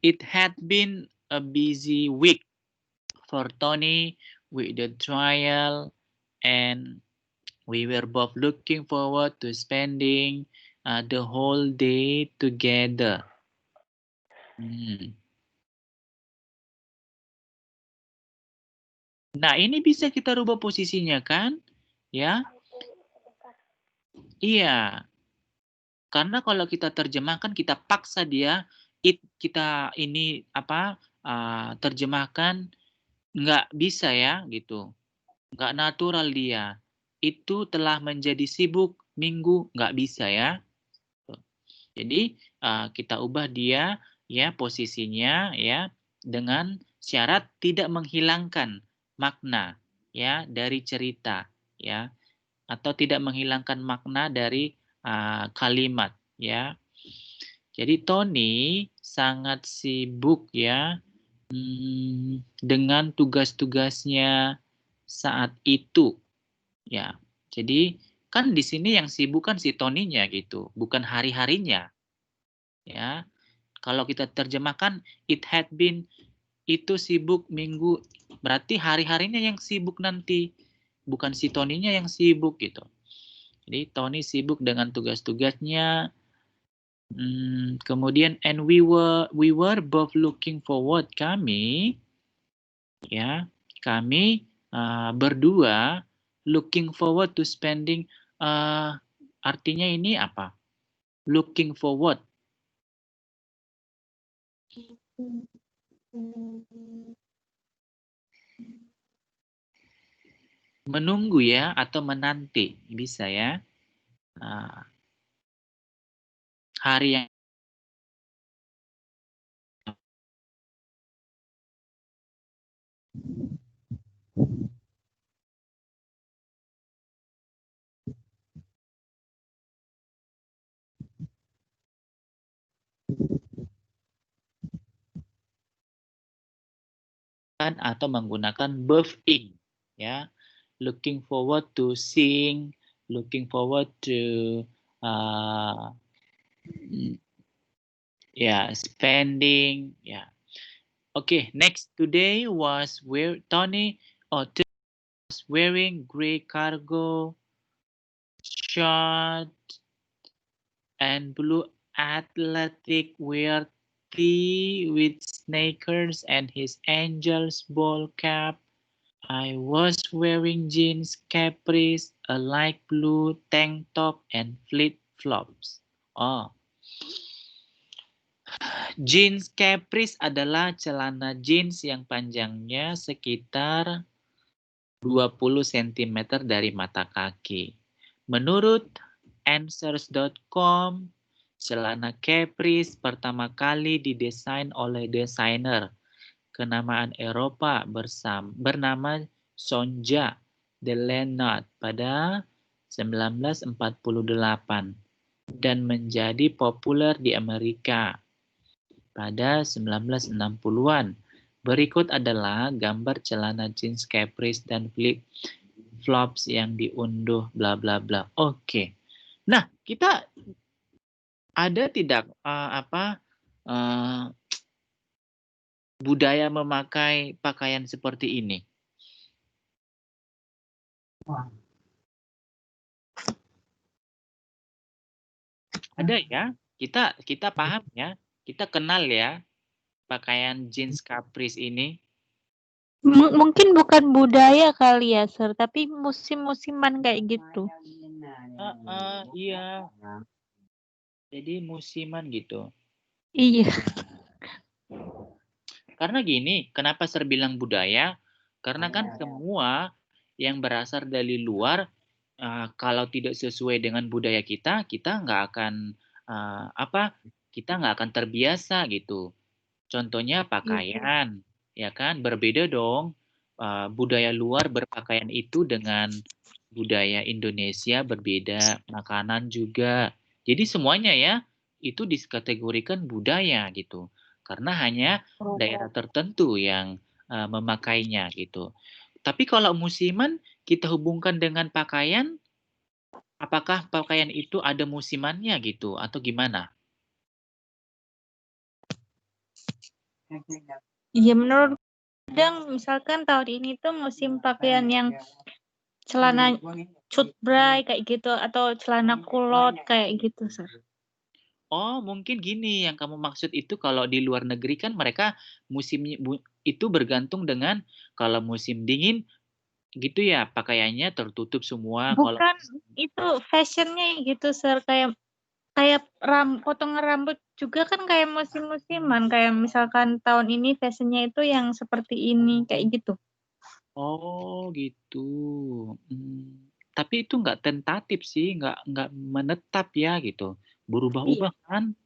It had been a busy week for Tony with the trial, and we were both looking forward to spending the whole day together. Nah, ini bisa kita rubah posisinya kan? Ya. Iya. Karena kalau kita terjemahkan, kita paksa dia, kita ini terjemahkan nggak bisa ya gitu. Nggak natural dia. Itu telah menjadi sibuk minggu, nggak bisa ya. Jadi kita ubah dia ya posisinya ya dengan syarat tidak menghilangkan makna ya dari cerita ya atau tidak menghilangkan makna dari kalimat ya. Jadi Tony sangat sibuk ya dengan tugas-tugasnya saat itu ya. Jadi kan di sini yang sibuk kan si Tony-nya gitu, bukan hari-harinya. Ya. Kalau kita terjemahkan it had been itu sibuk minggu, berarti hari-harinya yang sibuk nanti, bukan si Tony-nya yang sibuk gitu. Jadi Tony sibuk dengan tugas-tugasnya. Kemudian and we were both looking forward, kami berdua looking forward to spending artinya ini apa? Looking forward. Menunggu ya atau menanti bisa ya. Hari yang atau menggunakan verb ing ya. Looking forward to seeing, looking forward to spending ya. Okay, next today was where Tony was wearing gray cargo shirt and blue athletic wear tee with sneakers and his Angel's ball cap. I was wearing jeans capris, a light blue tank top, and flip-flops. Oh. Jeans capris adalah celana jeans yang panjangnya sekitar 20 cm dari mata kaki. Menurut answers.com, celana capris pertama kali didesain oleh desainer kenamaan Eropa bernama Sonja Delenot pada 1948 dan menjadi populer di Amerika pada 1960-an. Berikut adalah gambar celana jeans capris dan flip-flops yang diunduh bla bla bla. Oke. Nah, kita ada tidak budaya memakai pakaian seperti ini? Ada ya, kita paham ya, kita kenal ya pakaian jeans capris ini. Mungkin bukan budaya kali ya, Sir, tapi musim-musiman kayak gitu. Iya. Jadi musiman gitu. Iya. Karena gini, kenapa Sir bilang budaya? Karena kan semua yang berasal dari luar, kalau tidak sesuai dengan budaya kita nggak akan kita nggak akan terbiasa gitu. Contohnya pakaian, ya kan? Berbeda dong. Budaya luar berpakaian itu dengan budaya Indonesia berbeda, makanan juga. Jadi semuanya ya, itu dikategorikan budaya gitu. Karena hanya daerah tertentu yang memakainya gitu. Tapi kalau musiman kita hubungkan dengan pakaian, apakah pakaian itu ada musimannya gitu atau gimana? Iya, menurut kadang misalkan tahun ini tuh musim pakaian yang celana cut bray kayak gitu atau celana kulot kayak gitu, Sir. Oh, mungkin gini yang kamu maksud itu kalau di luar negeri kan mereka musimnya itu bergantung dengan kalau musim dingin gitu ya pakaiannya tertutup semua. Kalau Bukan itu fashionnya gitu, Sir, kayak potongan rambut juga kan kayak musim-musiman, kayak misalkan tahun ini fashionnya itu yang seperti ini kayak gitu. oh gitu. Tapi itu nggak tentatif sih, nggak menetap ya gitu. Berubah-ubah kan?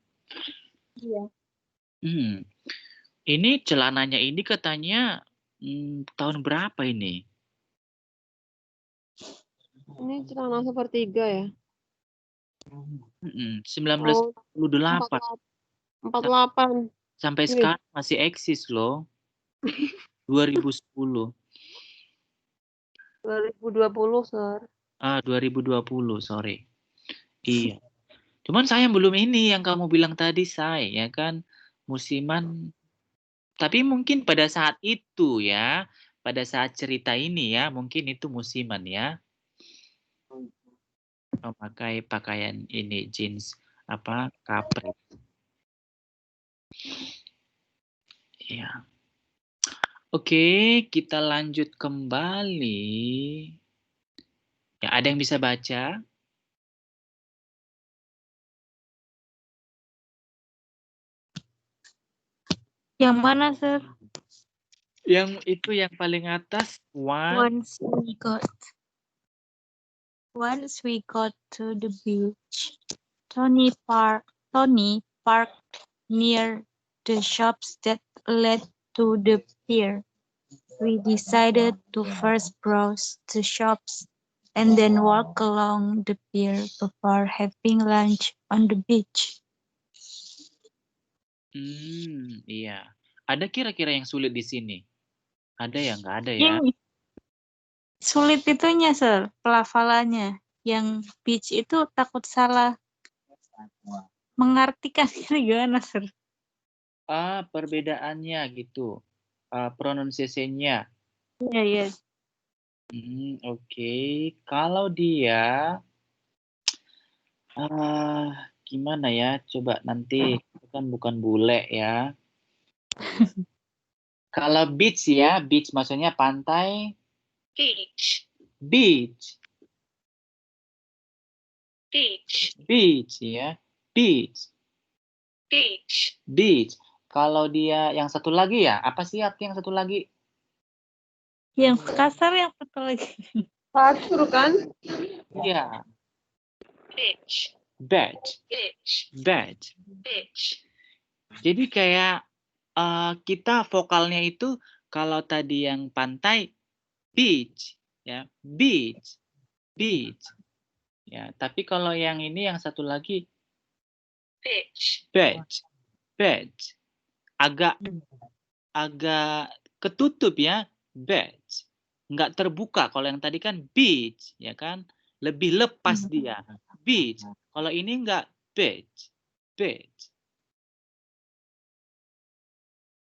Iya. Hmm. Ini celananya ini katanya tahun berapa ini? Ini celana sepertiga ya. 1948 48. sampai Wih. sekarang masih eksis loh. 2010. 2020, Sir. 2020, sorry. Iya. Cuman saya belum ini yang kamu bilang tadi, Say, ya kan? Musiman. Tapi mungkin pada saat itu ya, pada saat cerita ini ya, mungkin itu musiman ya. Memakai pakaian ini jeans apa? Kapret. Ya. Oke, kita lanjut kembali. Ya, ada yang bisa baca? Yang mana, Sir? Yang itu yang paling atas, Once we got to the beach, Tony parked near the shops that led to the pier. We decided to first browse the shops and then walk along the pier before having lunch on the beach. Iya. Ada kira-kira yang sulit di sini? Ada ya? Nggak ada ya? Yang sulit itunya, Sir, pelafalannya. Yang beach itu takut salah mengartikan gimana, Sir? Perbedaannya gitu. Pronunciation-nya. Iya, iya. Oke. Kalau dia gimana ya? Coba nanti kan bukan bule ya. Kalau beach ya, beach maksudnya pantai. Beach. Beach. Beach. Beach ya. Beach. Beach. Beach. Kalau dia yang satu lagi ya, apa sih arti yang satu lagi? Yang kasar yang satu lagi. Kasur kan? Iya. Beach. Beach. Beach. Beach. Beach. Jadi kayak kita vokalnya itu kalau tadi yang pantai beach ya, beach. Beach. Ya, tapi kalau yang ini yang satu lagi Beach. beach. Beach. Agak ketutup ya, beach. Nggak terbuka. Kalau yang tadi kan beach, ya kan? Lebih lepas dia. Beach. Kalau ini nggak beach. Beach.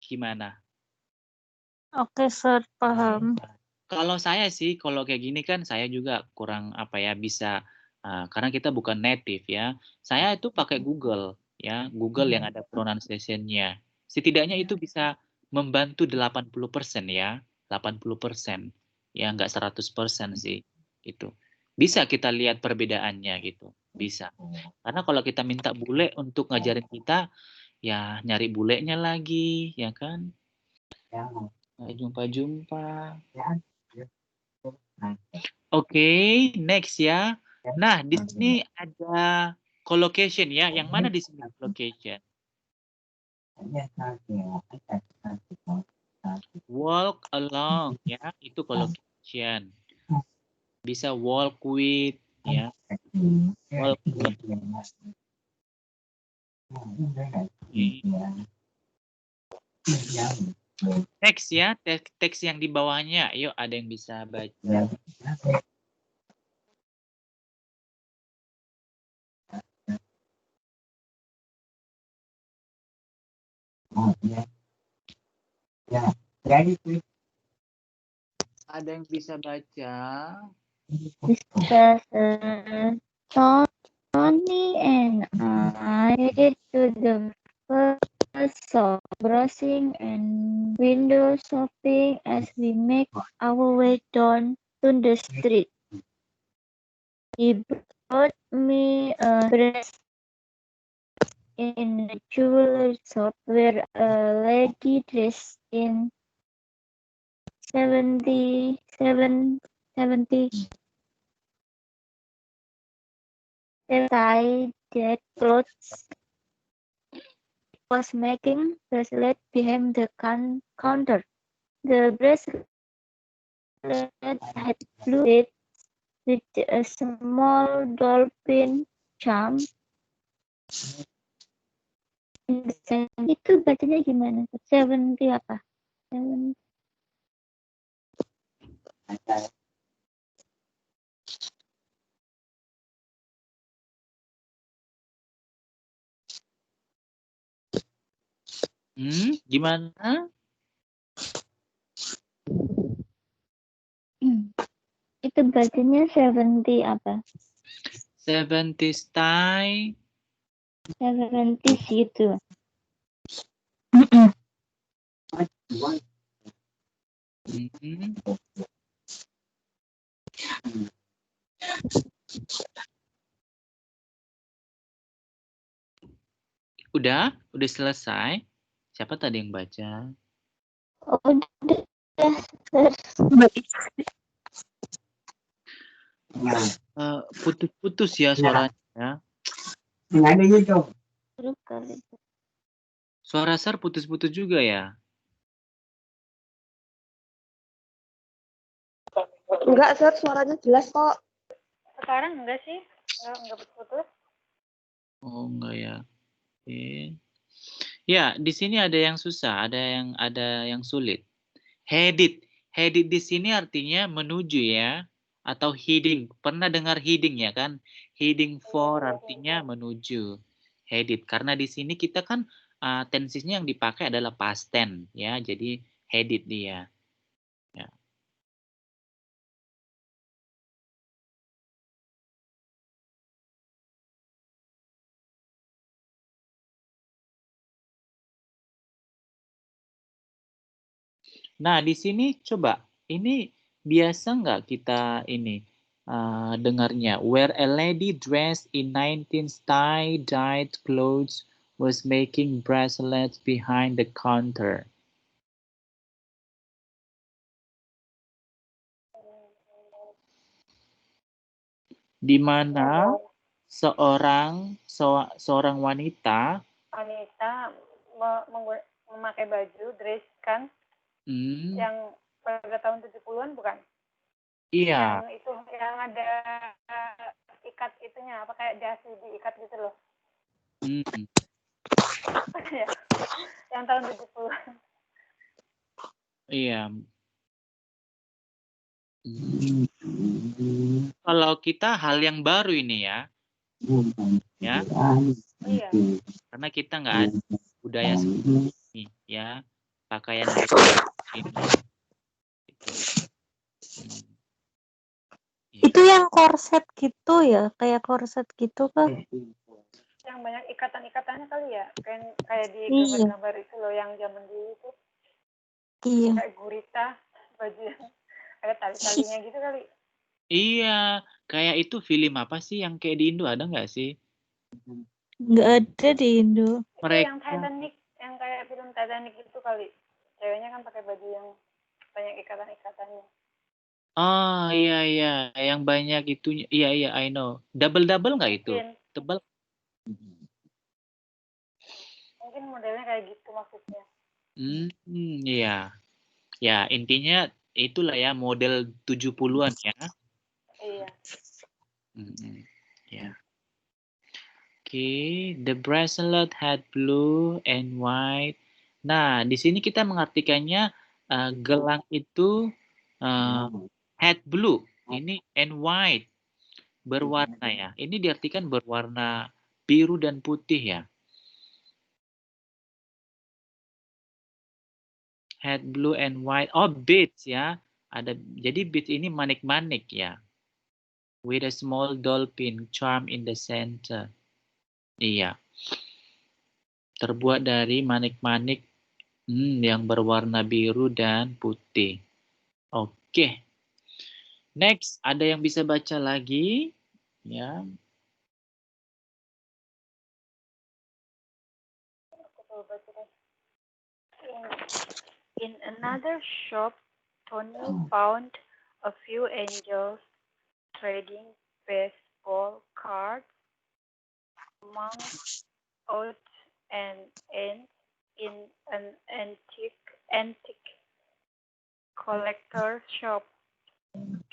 Gimana? Oke, Sir, paham. Kalau saya sih, kalau kayak gini kan saya juga kurang apa ya bisa karena kita bukan native ya. Saya itu pakai Google ya, Google yang ada pronunciation-nya. Setidaknya itu bisa membantu 80% ya, 80%. Ya nggak 100% sih gitu. Bisa kita lihat perbedaannya gitu, bisa. Karena kalau kita minta bule untuk ngajarin kita, ya nyari bulenya lagi, ya kan? Nggak jumpa-jumpa. Oke, next ya. Nah, di sini ada collocation ya. Yang mana di sini collocation? Walk along ya, itu collocation. Bisa walk with ya. Walk with. Teks ya, teks yang di bawahnya. Yuk, ada yang bisa baca. Ada yang bisa baca? Tony and I headed to the first shop, browsing and window shopping as we make our way down to the street. He brought me a dress in a jewelry shop where a lady dressed in 70 tied clothes was making bracelet behind the counter. The bracelet had blue beads with a small dolphin charm. Itu bacanya gimana? 70 apa? 70. Gimana? Itu bacanya 70 apa? 70 style. 70 gitu. Udah selesai. Siapa tadi yang baca? Oh, udah. Putus-putus ya suaranya. Suara Sar putus-putus juga ya? Enggak, Sir, suaranya jelas kok. Sekarang enggak sih? Enggak putus-putus. Oh, enggak ya. Oke. Ya, di sini ada yang susah, ada yang sulit. Headed. Headed di sini artinya menuju ya, atau heading. Pernah dengar heading ya kan? Heading for artinya menuju. Headed. Karena di sini kita kan tensesnya yang dipakai adalah past tense ya, jadi headed dia. Ya. Nah, di sini coba, ini biasa nggak kita ini dengarnya? Where a lady dressed in 19th tie-dyed clothes was making bracelets behind the counter. Di mana seorang wanita memakai baju dress kan yang pada tahun 70-an bukan? Iya. Yang itu yang ada ikat itunya apa kayak dasi diikat gitu loh. Yang tahun 70-an. Iya. Kalau kita hal yang baru ini ya. Ya. Iya. Karena kita nggak ada budaya seperti ini ya. Pakaian ini. Itu yang korset gitu ya, kayak korset gitu kan? Yang banyak ikatan-ikatannya kali ya, kayak di Iya. gambar-gambar itu loh yang zaman dulu itu. Iya. Kayak gurita, baju yang ada tali-talinya gitu kali. Iya, kayak itu film apa sih yang kayak di Indo ada nggak sih? Nggak ada di Indo. Itu yang Titanic, yang kayak film Titanic itu kali. Ceweknya kan pakai baju yang banyak ikatan-ikatannya. Oh iya, yang banyak itunya. Iya, I know. Double nggak itu? Tebal? Mungkin modelnya kayak gitu maksudnya. Iya. Ya, intinya itulah ya model 70-an ya. Iya. Ya. Okay, the bracelet had blue and white. Nah, di sini kita mengartikannya gelang itu had blue. Ini and white, berwarna ya. Ini diartikan berwarna biru dan putih ya. Had blue and white. Oh, beads ya. Jadi beads ini manik-manik ya. With a small dolphin charm in the center. Iya. Terbuat dari manik-manik yang berwarna biru dan putih. Oke. Next, ada yang bisa baca lagi? Ya. In another shop, Tony found a few angels trading baseball cards among odds and ends in an antique collector shop.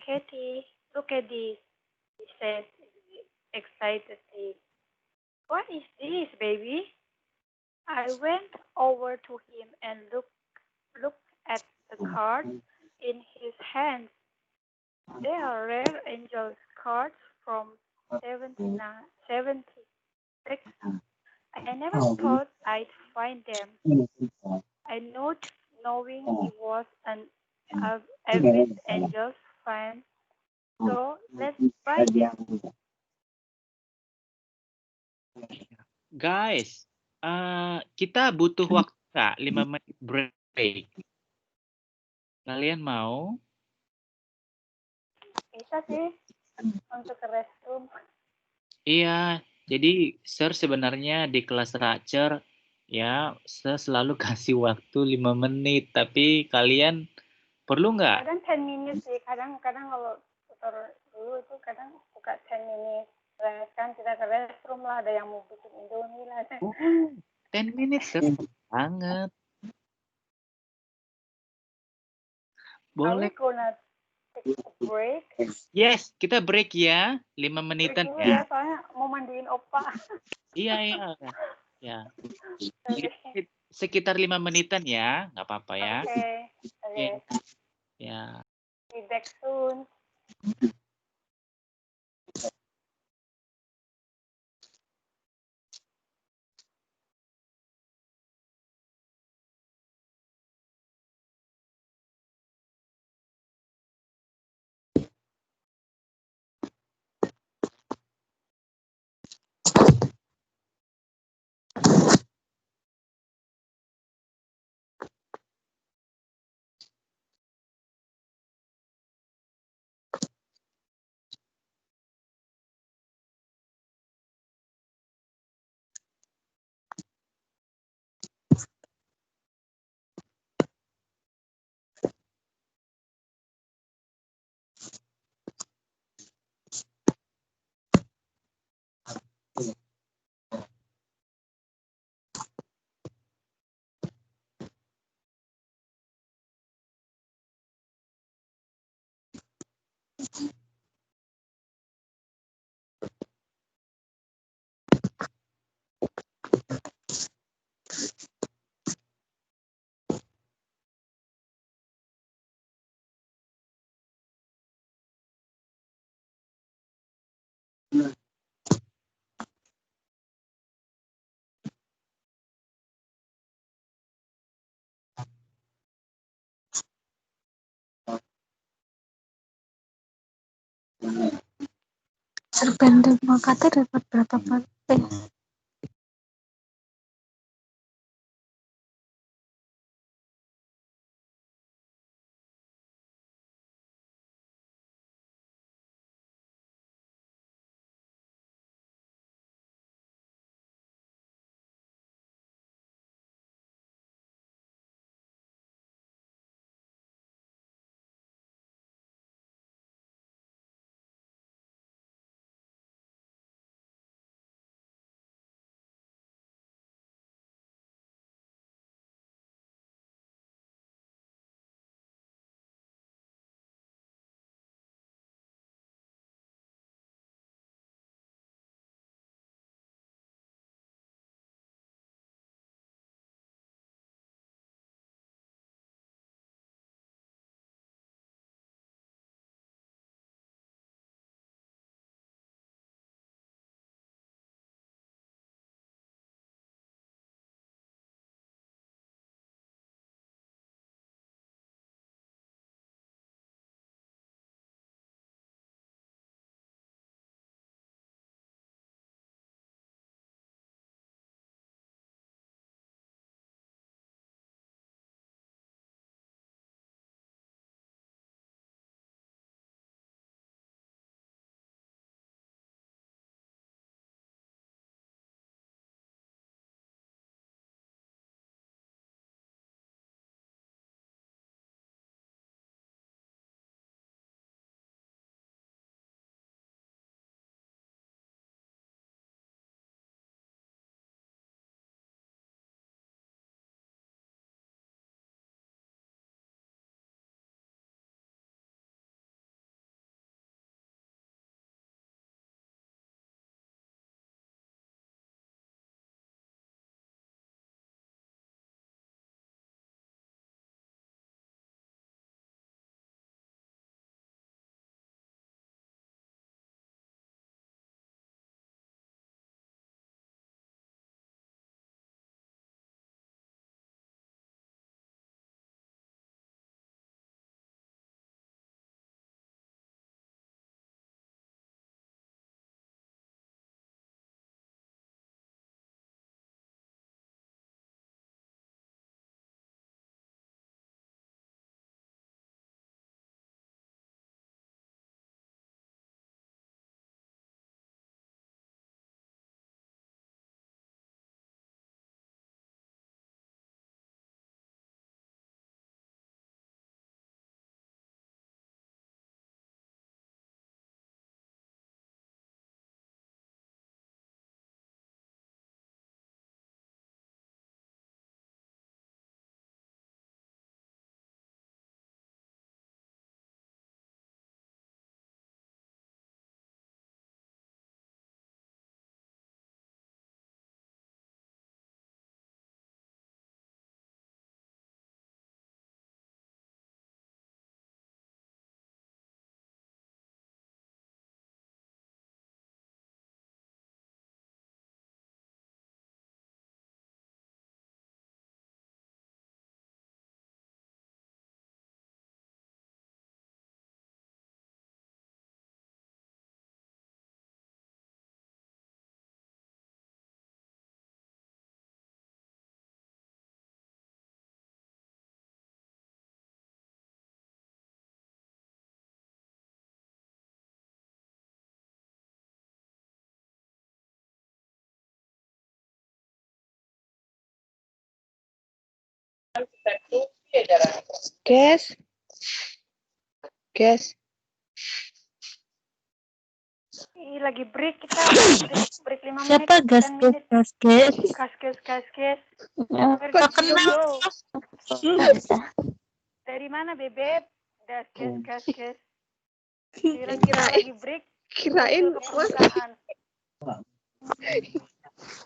Katie, look at this, he said excitedly. What is this, baby? I went over to him and looked at the cards in his hands. They are rare angels cards from 76. I never thought I'd find them. I noted, knowing he was an avid Angels fan, so let's buy them. Guys, kita butuh waktu nggak? 5 menit break. Kalian mau? Bisa sih untuk ke restroom. Iya, jadi Sir sebenarnya di kelas Racer ya, Sir selalu kasih waktu 5 menit, tapi kalian perlu nggak? Kadang 10 minutes sih, kadang kalau tutor dulu itu kadang buka 10 minutes. Kan kita ke restroom lah, ada yang mau bikin Indomie lah. 10 minutes Sir, banget. Boleh. Are we gonna take a break? Yes, kita break ya, 5 Break menitan dulu ya. ya, soalnya mau mandiin opa. Iya. Ya. Sekitar 5 menitan ya, nggak apa-apa ya. Oke. Ya. Be back soon. Serpendek Makata dapat berapa partai? Guys. Guys. Ih, lagi break kita. Break 5 menit. Siapa gas 10 minutes. gas? Gas. Ya, Where tak did you kenal. go? Nggak bisa. Dari mana, Bebek? Gas. Kira kita Kirain. lagi break. Kirain Muncul ke permukaan.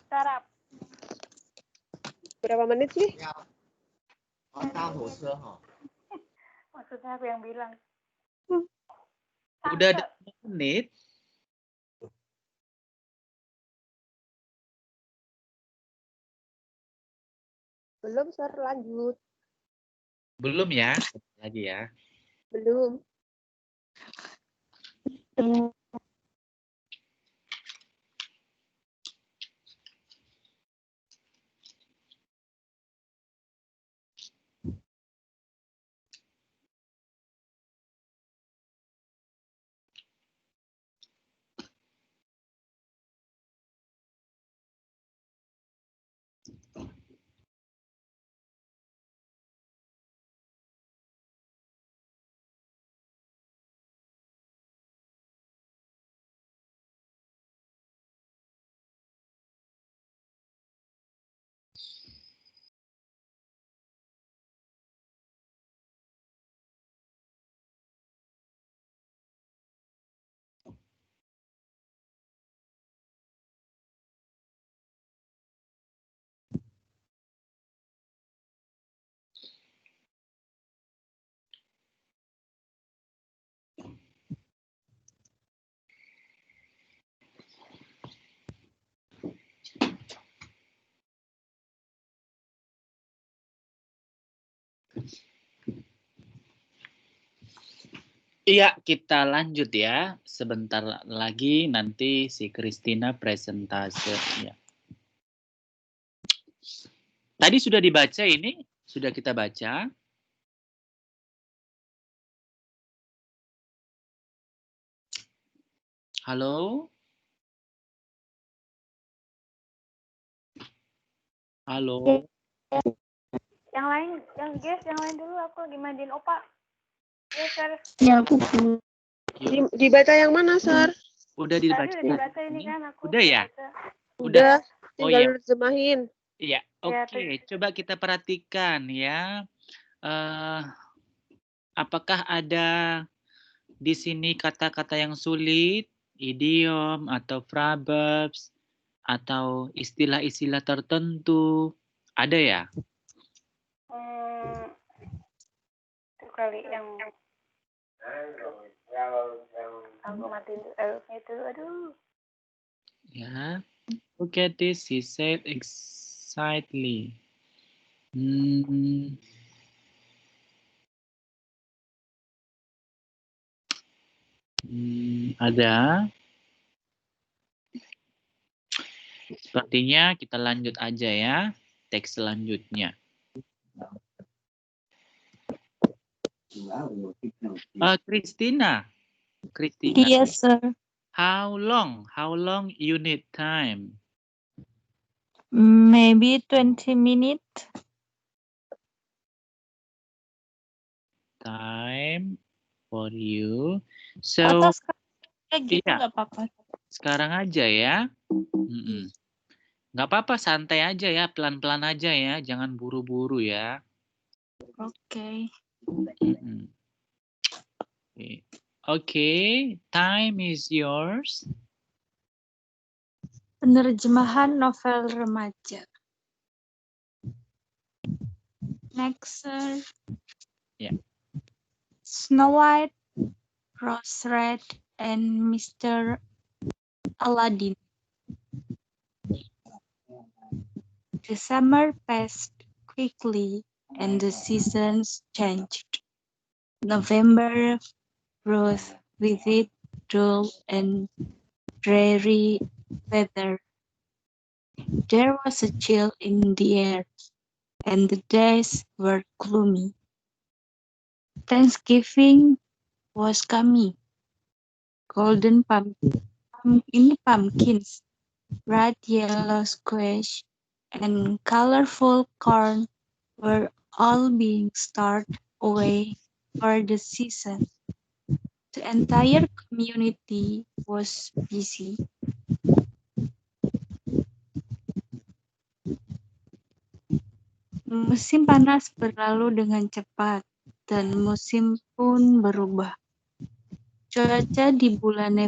Sarap. berapa menit sih? Maksudnya aku yang bilang. Udah ada 5 menit. Belum, Sir. Lanjut. Belum ya? Lagi ya. Belum. Iya, kita lanjut ya. Sebentar lagi nanti si Christina presentase. Ya. Tadi sudah dibaca ini? Sudah kita baca? Halo? Halo? Yang lain, yang lain dulu. Aku lagi mandiin opa. Ya, Sir. Ya, aku Dibaca yang mana, Sir? Udah Tadi dibaca? udah dibaca ini kan aku. Udah ya? baca. Udah. Oh Tinggal iya. nerjemahin. Iya, Ya, oke. Coba kita perhatikan ya. Apakah ada di sini kata-kata yang sulit, idiom atau proverbs atau istilah-istilah tertentu? Ada ya? Itu kali yang aku matiin itu. Aduh. Ya. Look at this, he said excitedly. Ada. Sepertinya kita lanjut aja ya. Teks selanjutnya. Christina. Yes, sir. How long you need time? Maybe 20 minutes. Time for you. Atau So, sekarang gitu iya. nggak apa-apa. Sekarang aja ya. Nggak apa-apa, santai aja ya. Pelan-pelan aja ya. Jangan buru-buru ya. Oke. Okay, time is yours. Penerjemahan novel remaja. Next, sir. Yeah. Snow White, Rose Red, and Mr. Aladdin. The summer passed quickly and the seasons changed. November brought with it dull and dreary weather. There was a chill in the air, and the days were gloomy. Thanksgiving was coming. Golden pumpkins, bright yellow squash, and colorful corn were all being stored away for the season. The entire community was busy. Musim panas berlalu dengan cepat dan musim pun berubah. Cuaca di bulan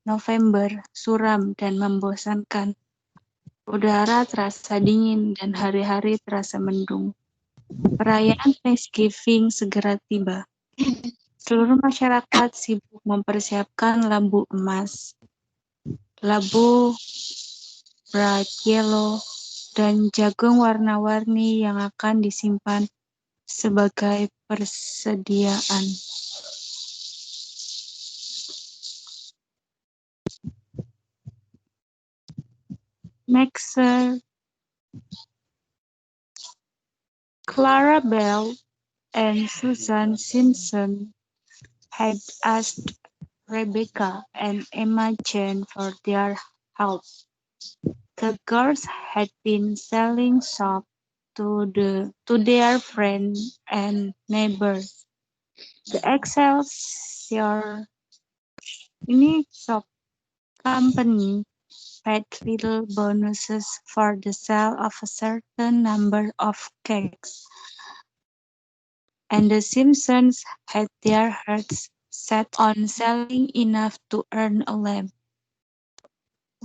November suram dan membosankan. Udara terasa dingin dan hari-hari terasa mendung. Perayaan Thanksgiving segera tiba. Seluruh masyarakat sibuk mempersiapkan labu emas, labu bright yellow, dan jagung warna-warni yang akan disimpan sebagai persediaan. Mixer Clara Bell and Susan Simpson had asked Rebecca and Emma Jane for their help. The girls had been selling soap to their friends and neighbors. The Excelsior Soap Company paid little bonuses for the sale of a certain number of cakes, and the Simpsons had their hearts set on selling enough to earn a lamp.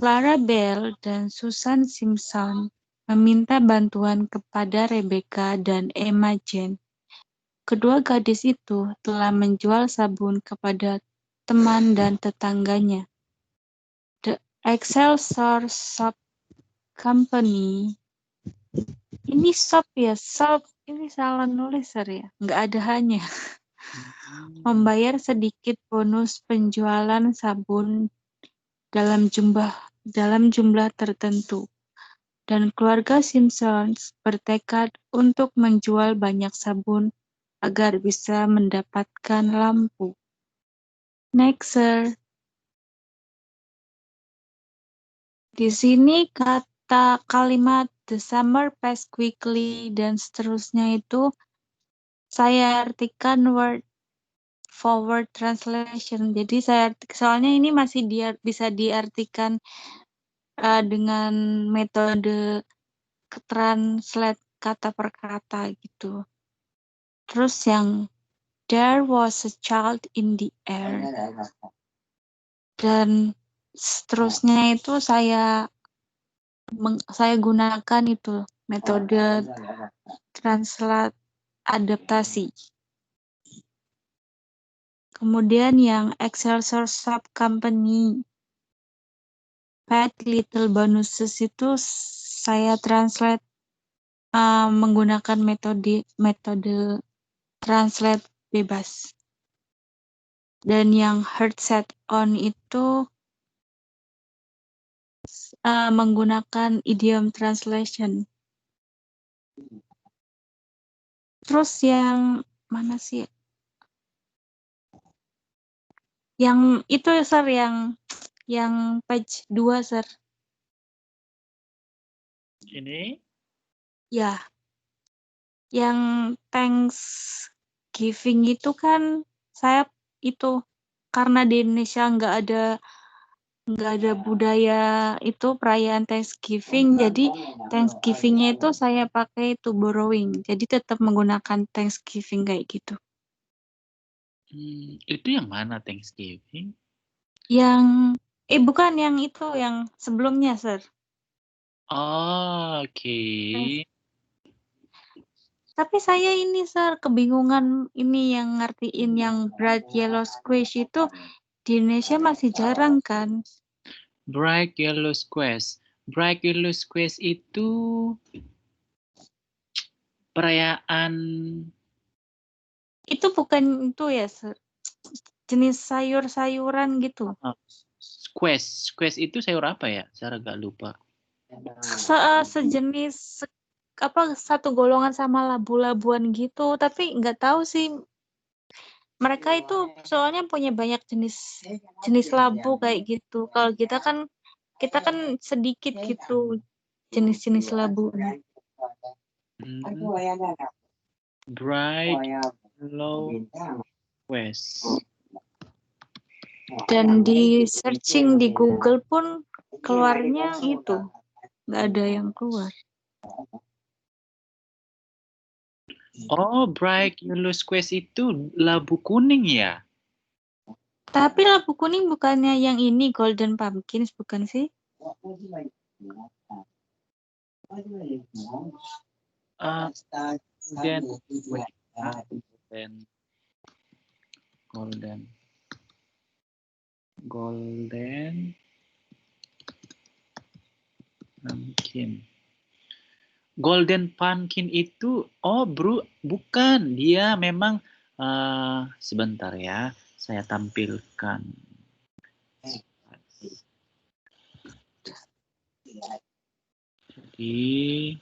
Clara Bell dan Susan Simpson meminta bantuan kepada Rebecca dan Emma Jane. Kedua gadis itu telah menjual sabun kepada teman dan tetangganya. The Excelsior Soap Company. Ini soap ya, soap. Ini salah nulis ya, nggak ada hanya. Membayar sedikit bonus penjualan sabun dalam jumlah tertentu. Dan keluarga Simpsons bertekad untuk menjual banyak sabun agar bisa mendapatkan lampu. Next, sir. Di sini kata kalimat the summer passed quickly dan seterusnya itu saya artikan word forward translation. Jadi soalnya ini masih bisa diartikan dengan metode translate kata per kata gitu. Terus yang there was a child in the air. Dan seterusnya itu saya gunakan itu metode translate adaptasi. Kemudian yang Excelsior Soap Company paid little bonuses itu saya translate menggunakan metode translate bebas. Dan yang heart set on itu menggunakan idiom translation. Terus yang mana sih? Yang itu sir, yang page 2 sir. Ini? Ya. Yang Thanksgiving itu kan saya itu karena di Indonesia nggak ada budaya itu perayaan Thanksgiving, jadi Thanksgiving-nya itu saya pakai itu borrowing, jadi tetap menggunakan Thanksgiving kayak gitu. Itu yang mana Thanksgiving? Yang bukan yang itu, yang sebelumnya sir. Oh, oke. Tapi saya ini sir kebingungan ini yang ngertiin yang bright yellow squish itu di Indonesia masih jarang kan? Bright yellow squash. Bright yellow squash itu perayaan. Itu bukan itu ya, jenis sayur-sayuran gitu. Squash itu sayur apa ya? Saya agak lupa. Sejenis satu golongan sama labu-labuan gitu, tapi nggak tahu sih. Mereka itu soalnya punya banyak jenis labu kayak gitu. Kalau kita kan sedikit gitu jenis-jenis labu. Bright yellow quest. Dan di searching di Google pun keluarnya itu. Nggak ada yang keluar. Oh, bright yellow quest itu labu kuning ya? Tapi labu kuning bukannya yang ini Golden Pumpkins, bukan sih? Golden pumpkin. Golden pumpkin itu, oh bro, bukan. Dia memang, sebentar ya, saya tampilkan. Jadi,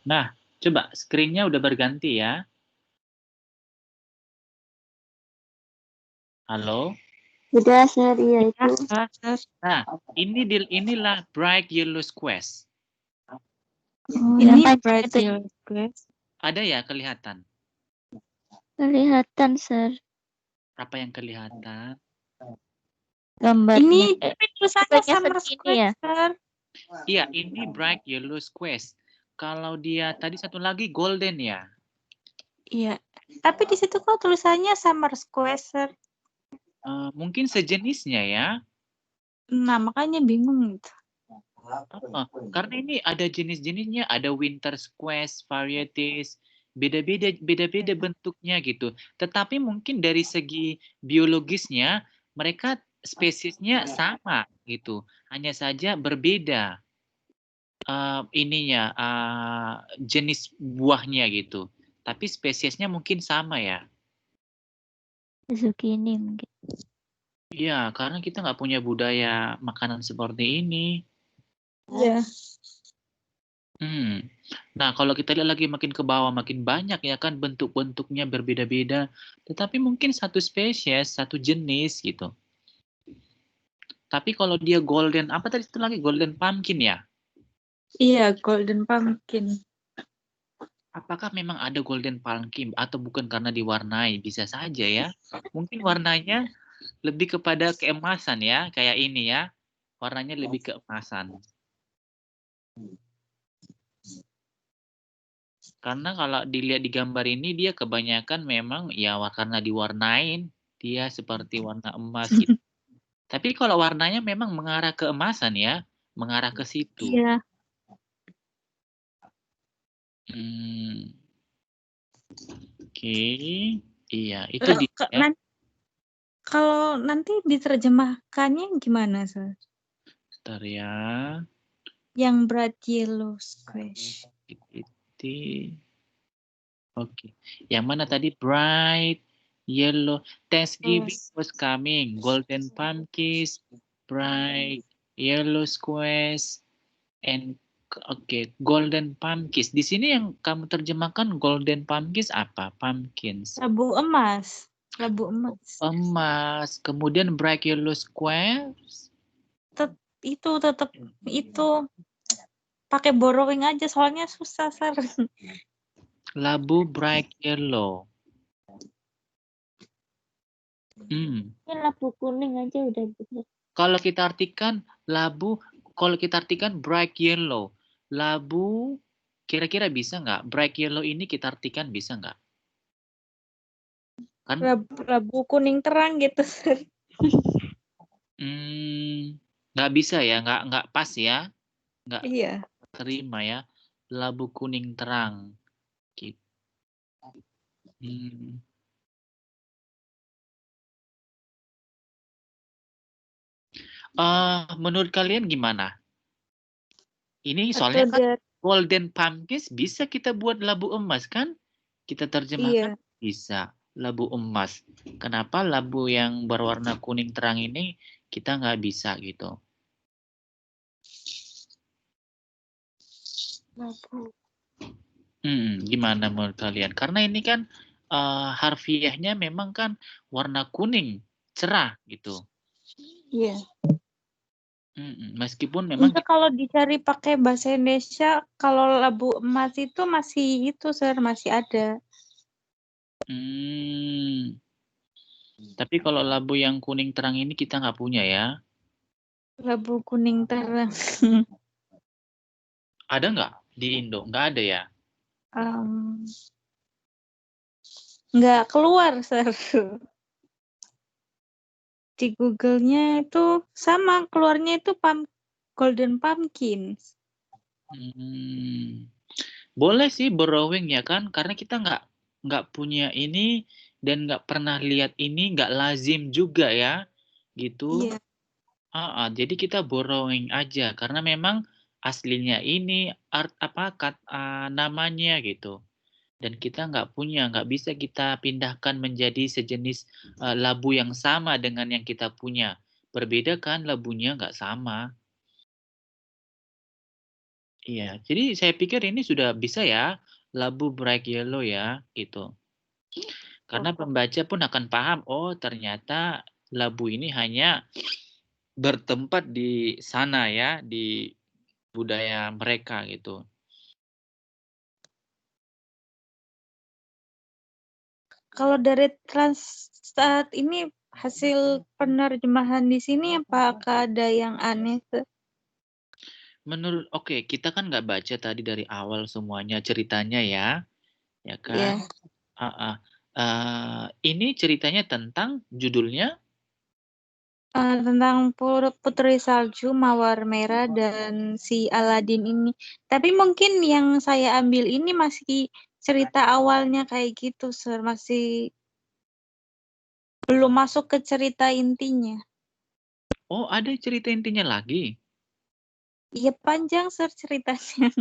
nah, coba screen-nya udah berganti ya. Halo? Sudah, Sir. Iya, itu. Nah, inilah bright yellow quest. Ini bright yellow quest. Ada ya kelihatan? Kelihatan, Sir. Apa yang kelihatan? Gambarnya. Ini tapi tulisannya Sebaiknya Summer segini Square, ya? Sir. Iya, ini bright yellow quest. Kalau dia tadi satu lagi golden ya. Iya. Tapi di situ kok tulisannya Summer Square, Sir. Mungkin sejenisnya ya. Nah, makanya bingung gitu. Karena ini ada jenis-jenisnya, ada winter squash, varieties, beda-beda bentuknya gitu. Tetapi mungkin dari segi biologisnya mereka spesiesnya sama gitu, hanya saja berbeda jenis buahnya gitu. Tapi spesiesnya mungkin sama ya. Zucchini mungkin. Iya, karena kita nggak punya budaya makanan seperti ini. Iya. Nah, kalau kita lihat lagi makin ke bawah, makin banyak ya kan bentuk-bentuknya berbeda-beda. Tetapi mungkin satu spesies, satu jenis gitu. Tapi kalau dia golden, apa tadi itu lagi? Golden pumpkin ya? Iya, Golden Pumpkin. Apakah memang ada golden pumpkin atau bukan karena diwarnai? Bisa saja ya. Mungkin warnanya lebih kepada keemasan ya, kayak ini ya. Warnanya lebih keemasan. Karena kalau dilihat di gambar ini dia kebanyakan memang ya karena diwarnain dia seperti warna emas gitu. Tapi kalau warnanya memang mengarah ke emasan ya, mengarah ke situ. Iya. Oke. Iya, itu dia. Kalau nanti diterjemahkannya gimana, Sir? Bentar ya. Yang bright yellow squash. Oke. Yang mana tadi? Bright yellow. Thanksgiving was coming. Golden pumpkins, bright yellow squash, and golden pumpkins. Di sini yang kamu terjemahkan golden pumpkins apa? Pumpkins. Labu emas. Labu emas. Emas. Kemudian bright yellow squares. Tetap itu pakai borrowing aja soalnya susah, Sir. Labu bright yellow. Ini labu kuning aja udah bener. Kalau kita artikan bright yellow, labu kira-kira bisa nggak? Bright yellow ini kita artikan bisa nggak? Kan? Labu kuning terang gitu, Sir. Nggak bisa ya, nggak pas ya, nggak Iya. terima ya. Labu kuning terang. Gitu. Menurut kalian gimana? Ini soalnya kan golden pumpkins bisa kita buat labu emas kan? Kita terjemahkan bisa labu emas. Kenapa labu yang berwarna kuning terang ini kita nggak bisa gitu? Gimana menurut kalian? Karena ini kan harfiahnya memang kan warna kuning cerah gitu. Iya. Meskipun memang Enggak, kalau dicari pakai bahasa Indonesia, kalau labu emas itu masih itu, Sir, masih ada. Tapi kalau labu yang kuning terang ini kita nggak punya ya. Labu kuning terang. Ada nggak di Indo? Nggak ada ya. Nggak keluar, Sir. Di Google-nya itu sama, keluarnya itu golden pumpkin. Boleh sih borrowing ya kan, karena kita nggak punya ini dan nggak pernah lihat ini, nggak lazim juga ya, gitu. Iya. Jadi kita borrowing aja karena memang aslinya ini namanya gitu. Dan kita nggak punya, nggak bisa kita pindahkan menjadi sejenis labu yang sama dengan yang kita punya. Berbeda kan labunya nggak sama. Iya, jadi saya pikir ini sudah bisa ya, labu bright yellow ya, gitu. Karena pembaca pun akan paham, oh ternyata labu ini hanya bertempat di sana ya, di budaya mereka gitu. Kalau dari Translate ini hasil penerjemahan di sini apakah ada yang aneh, Sir? Oke, kita kan nggak baca tadi dari awal semuanya ceritanya ya kan? Iya. Ini ceritanya tentang judulnya Tentang Putri Salju, Mawar Merah, dan si Aladin ini. Tapi mungkin yang saya ambil ini masih cerita awalnya kayak gitu, Sir. Masih belum masuk ke cerita intinya. Oh, ada cerita intinya lagi. Iya, panjang, Sir, ceritanya.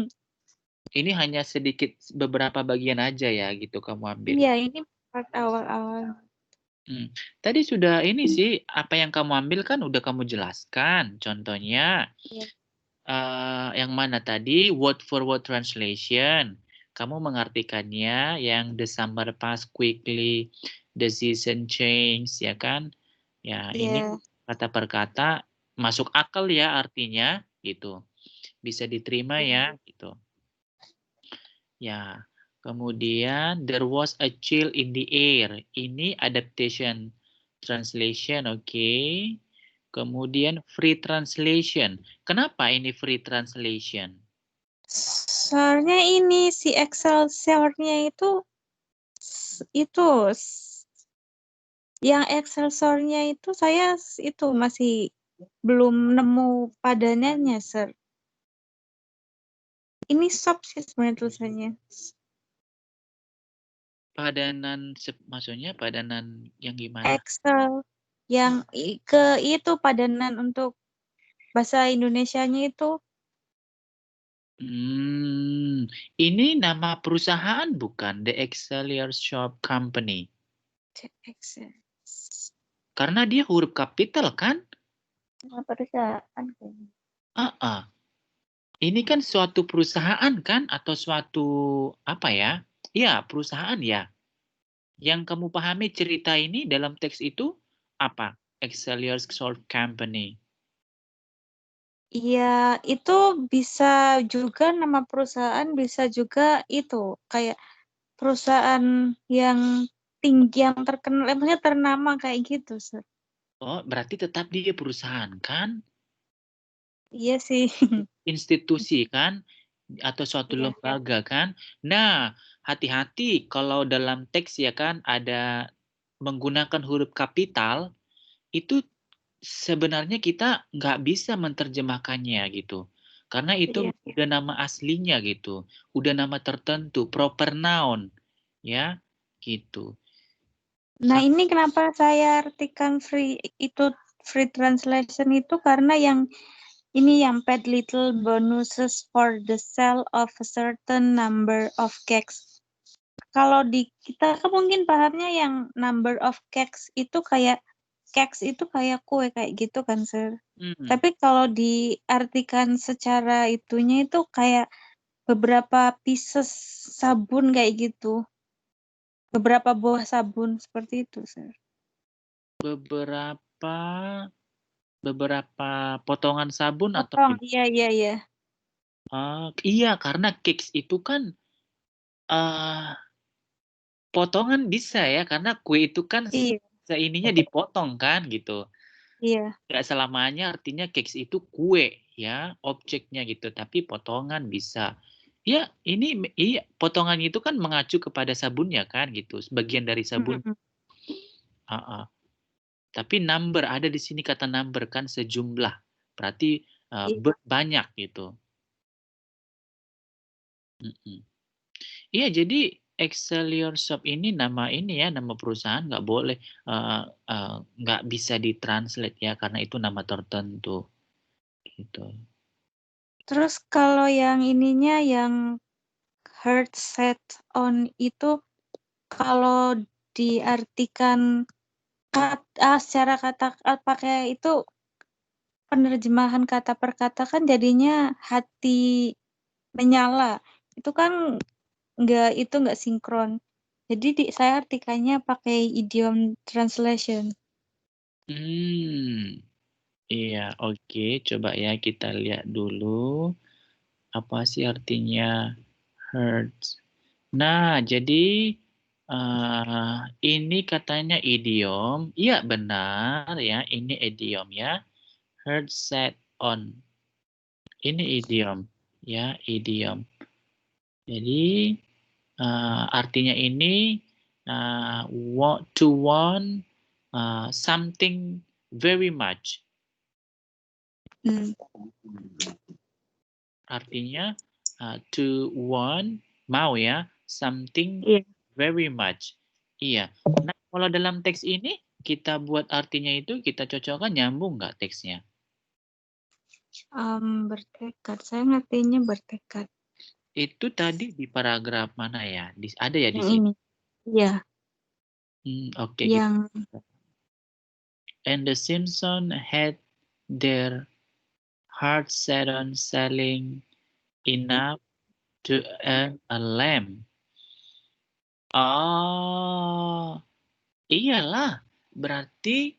Ini hanya sedikit beberapa bagian aja ya gitu kamu ambil. Iya, ini part awal-awal. Tadi sudah ini sih, apa yang kamu ambil kan udah kamu jelaskan. Contohnya, Iya. Yang mana tadi? Word for word translation. Kamu mengartikannya yang the summer pass quickly, the season change, ya kan? Ya, ini Iya. kata per kata masuk akal ya artinya, gitu. Bisa diterima ya, gitu. Ya, kemudian there was a chill in the air. Ini adaptation translation, oke. Kemudian free translation. Kenapa ini free translation? Soalnya ini si Excelsior-nya itu yang Excelsior-nya itu saya itu masih belum nemu padanannya, Sir. Ini shop sih sebenarnya tulisannya. Padanan, maksudnya padanan yang gimana? Excel yang itu padanan untuk bahasa Indonesianya itu. Ini nama perusahaan bukan? The Excelsior Shop Company. Excel. Karena dia huruf kapital kan? Nama perusahaan. Ini kan suatu perusahaan kan? Atau suatu apa ya? Ya, perusahaan ya. Yang kamu pahami cerita ini dalam teks itu apa? Excelsior Shop Company. Iya, itu bisa juga nama perusahaan, bisa juga itu kayak perusahaan yang tinggi, yang terkenal, maksudnya ternama kayak gitu, Sir. Oh, berarti tetap dia perusahaan kan? Iya sih. Institusi kan? Atau suatu Iya. lembaga kan? Nah, hati-hati kalau dalam teks ya kan ada menggunakan huruf kapital, itu sebenarnya kita nggak bisa menerjemahkannya gitu. Karena itu Iya. udah nama aslinya gitu. Udah nama tertentu, proper noun. Ya, gitu. Nah, ini kenapa saya artikan free translation itu karena yang ini yang paid little bonuses for the sale of a certain number of cakes. Kalau di kita kan mungkin pahamnya yang number of cakes itu kayak kue kayak gitu kan, Sir. Tapi kalau diartikan secara itunya itu kayak beberapa pieces sabun kayak gitu. Beberapa buah sabun seperti itu, Sir. Beberapa beberapa potongan sabun atau Potong, iya, iya, iya. iya, karena cakes itu kan potongan bisa ya, karena kue itu kan Iya, seininya dipotong kan gitu. iya. Nggak selamanya artinya cakes itu kue ya, objeknya gitu, tapi potongan bisa. Ya, ini iya, potongan itu kan mengacu kepada sabunnya kan gitu, sebagian dari sabun. Mm-mm. Ah, ah. Tapi number ada di sini kata number kan sejumlah, berarti Iya. banyak gitu. Mm-mm. Iya, jadi Excelsior Shop ini nama ini ya, nama perusahaan nggak boleh, nggak bisa ditranslate ya, karena itu nama tertentu gitu. Terus kalau yang ininya yang heart set on itu kalau diartikan secara kata pakai itu penerjemahan kata per kata kan jadinya hati menyala. Itu kan nggak sinkron. Jadi saya artikannya pakai idiom translation. Iya, oke. Coba ya kita lihat dulu apa sih artinya hertz. Nah, jadi ini katanya idiom. Iya, benar ya. Ini idiom ya. Hertz set on. Ini idiom ya, idiom. Jadi artinya ini to want something very much. Hmm. Artinya to want, mau ya, something Iya. very much. Iya. Nah, kalau dalam teks ini kita buat artinya itu kita cocokkan, nyambung nggak teksnya? Bertekad. Saya ngertinya bertekad. Itu tadi di paragraf mana ya? Ada ya di Yang sini? ini. Iya. Oke. Yang And the Simpsons had their heart set on selling enough to earn a lamb. Oh, iyalah. Berarti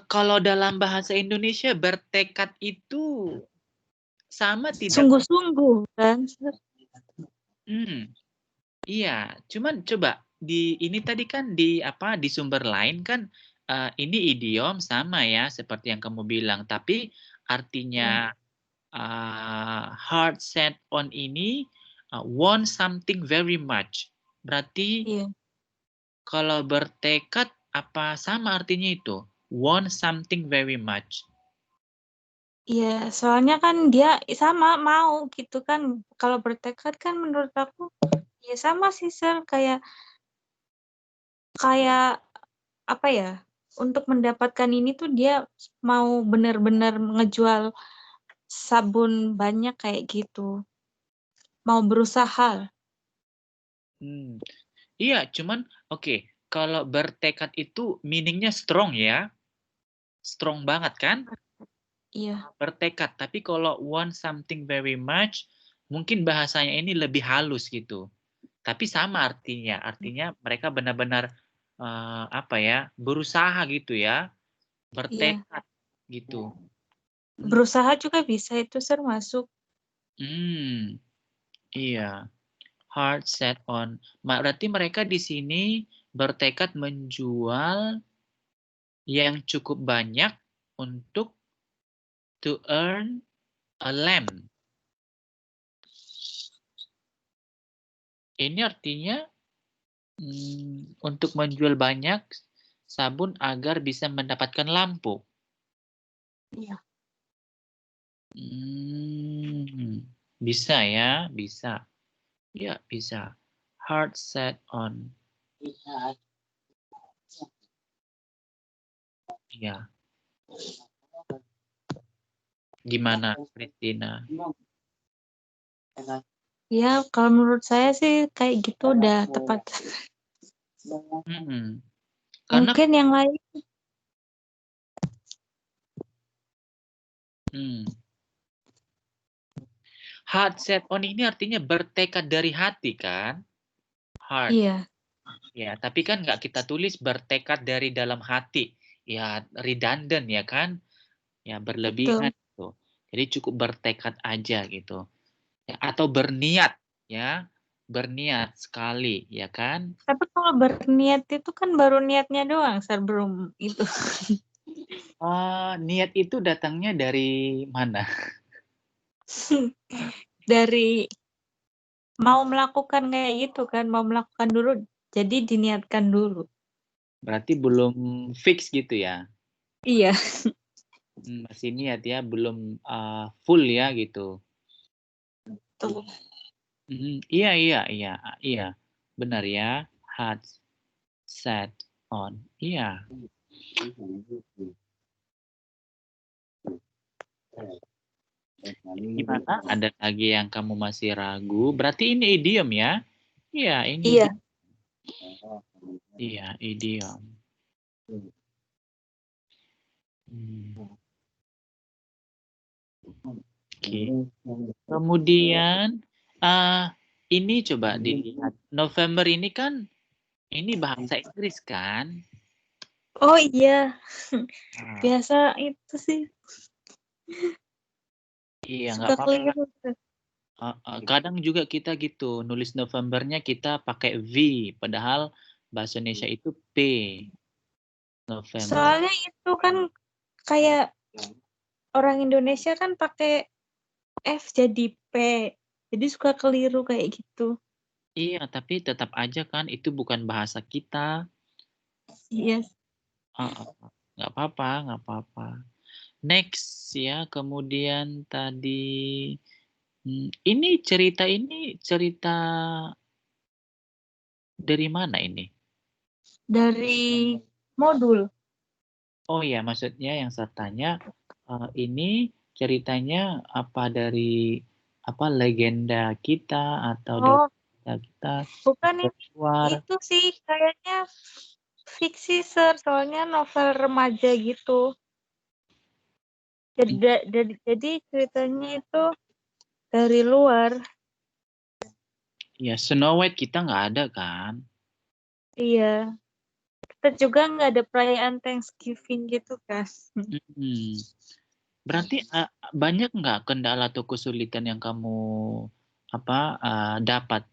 kalau dalam bahasa Indonesia bertekad itu sama tidak? sungguh-sungguh kan. Iya, cuman coba ini tadi kan di sumber lain kan ini idiom sama ya seperti yang kamu bilang, tapi artinya hard set on ini want something very much. Berarti Iya. kalau bertekad apa sama artinya itu? Want something very much. Iya, soalnya kan dia sama mau gitu kan. Kalau bertekad kan menurut aku ya sama sih Sir, kayak apa ya? Untuk mendapatkan ini tuh dia mau benar-benar ngejual sabun banyak kayak gitu. Mau berusaha. Iya, cuman oke, kalau bertekad itu meaningnya strong ya. Strong banget kan? Iya. Bertekad. Tapi kalau want something very much, mungkin bahasanya ini lebih halus gitu. Tapi sama artinya. Artinya mereka benar-benar berusaha gitu ya. Iya. Bertekad gitu. Berusaha juga bisa itu Sir masuk. Iya. Hard set on. Berarti mereka di sini bertekad menjual yang cukup banyak untuk to earn a lamb. Ini artinya untuk menjual banyak sabun agar bisa mendapatkan lampu. Iya. Bisa ya, bisa. Ya, bisa. Hard set on. Ya. Gimana, Christina? Ya, kalau menurut saya sih kayak gitu udah tepat. Karena Mungkin yang lain. hard set on ini artinya bertekad dari hati kan? Hard. Iya. Ya, tapi kan nggak kita tulis bertekad dari dalam hati. ya redundant ya kan, ya berlebihan gitu. Jadi cukup bertekad aja gitu. Ya, atau berniat ya, berniat sekali ya kan. Tapi kalau berniat itu kan baru niatnya doang, Sir, belum itu. Niat itu datangnya dari mana? Dari mau melakukan kayak gitu kan, mau melakukan dulu, jadi diniatkan dulu. Berarti belum fix gitu ya. Iya. Masih niat ya, belum full ya gitu. Tuh. Iya, iya, iya, iya. Benar ya. Had set on. Iya. Gimana? Ada lagi yang kamu masih ragu? Berarti ini idiom ya? Iya, ini. Iya. Iya, idiom. Oke. Kemudian ini coba dilihat. November ini kan ini bahasa Inggris kan? Oh iya. Nah, Biasa itu sih. iya, nggak Suka apa-apa. keliru. Kadang juga kita gitu, nulis Novembernya kita pakai V, padahal bahasa Indonesia itu P. November. Soalnya itu kan kayak orang Indonesia kan pakai F jadi P. Jadi suka keliru kayak gitu. Iya, tapi tetap aja kan itu bukan bahasa kita. Iya. Nggak apa-apa, nggak apa-apa. Next ya, kemudian tadi ini cerita dari mana ini? Dari modul. Oh ya, maksudnya yang saya tanya ini ceritanya apa dari apa legenda kita atau dari Oh, kita bukan luar? itu sih kayaknya fiksi, Sir. Soalnya novel remaja gitu. Jadi ceritanya itu dari luar. Ya, Snow White kita nggak ada kan? Iya. Kita juga nggak ada perayaan Thanksgiving gitu kan. Hmm. Berarti banyak nggak kendala atau kesulitan yang kamu dapat?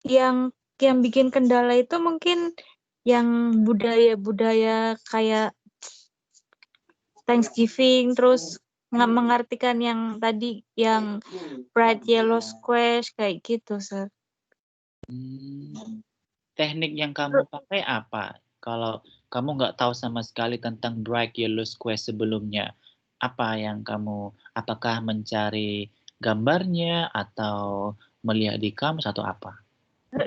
Yang bikin kendala itu mungkin yang budaya-budaya kayak Thanksgiving, terus nggak mengartikan yang tadi yang Bright Yellow Squash kayak gitu, Sir. Teknik yang kamu pakai apa? Kalau kamu nggak tahu sama sekali tentang Bright Yellow Square sebelumnya, apa yang kamu, apakah mencari gambarnya atau melihat di kamus atau apa?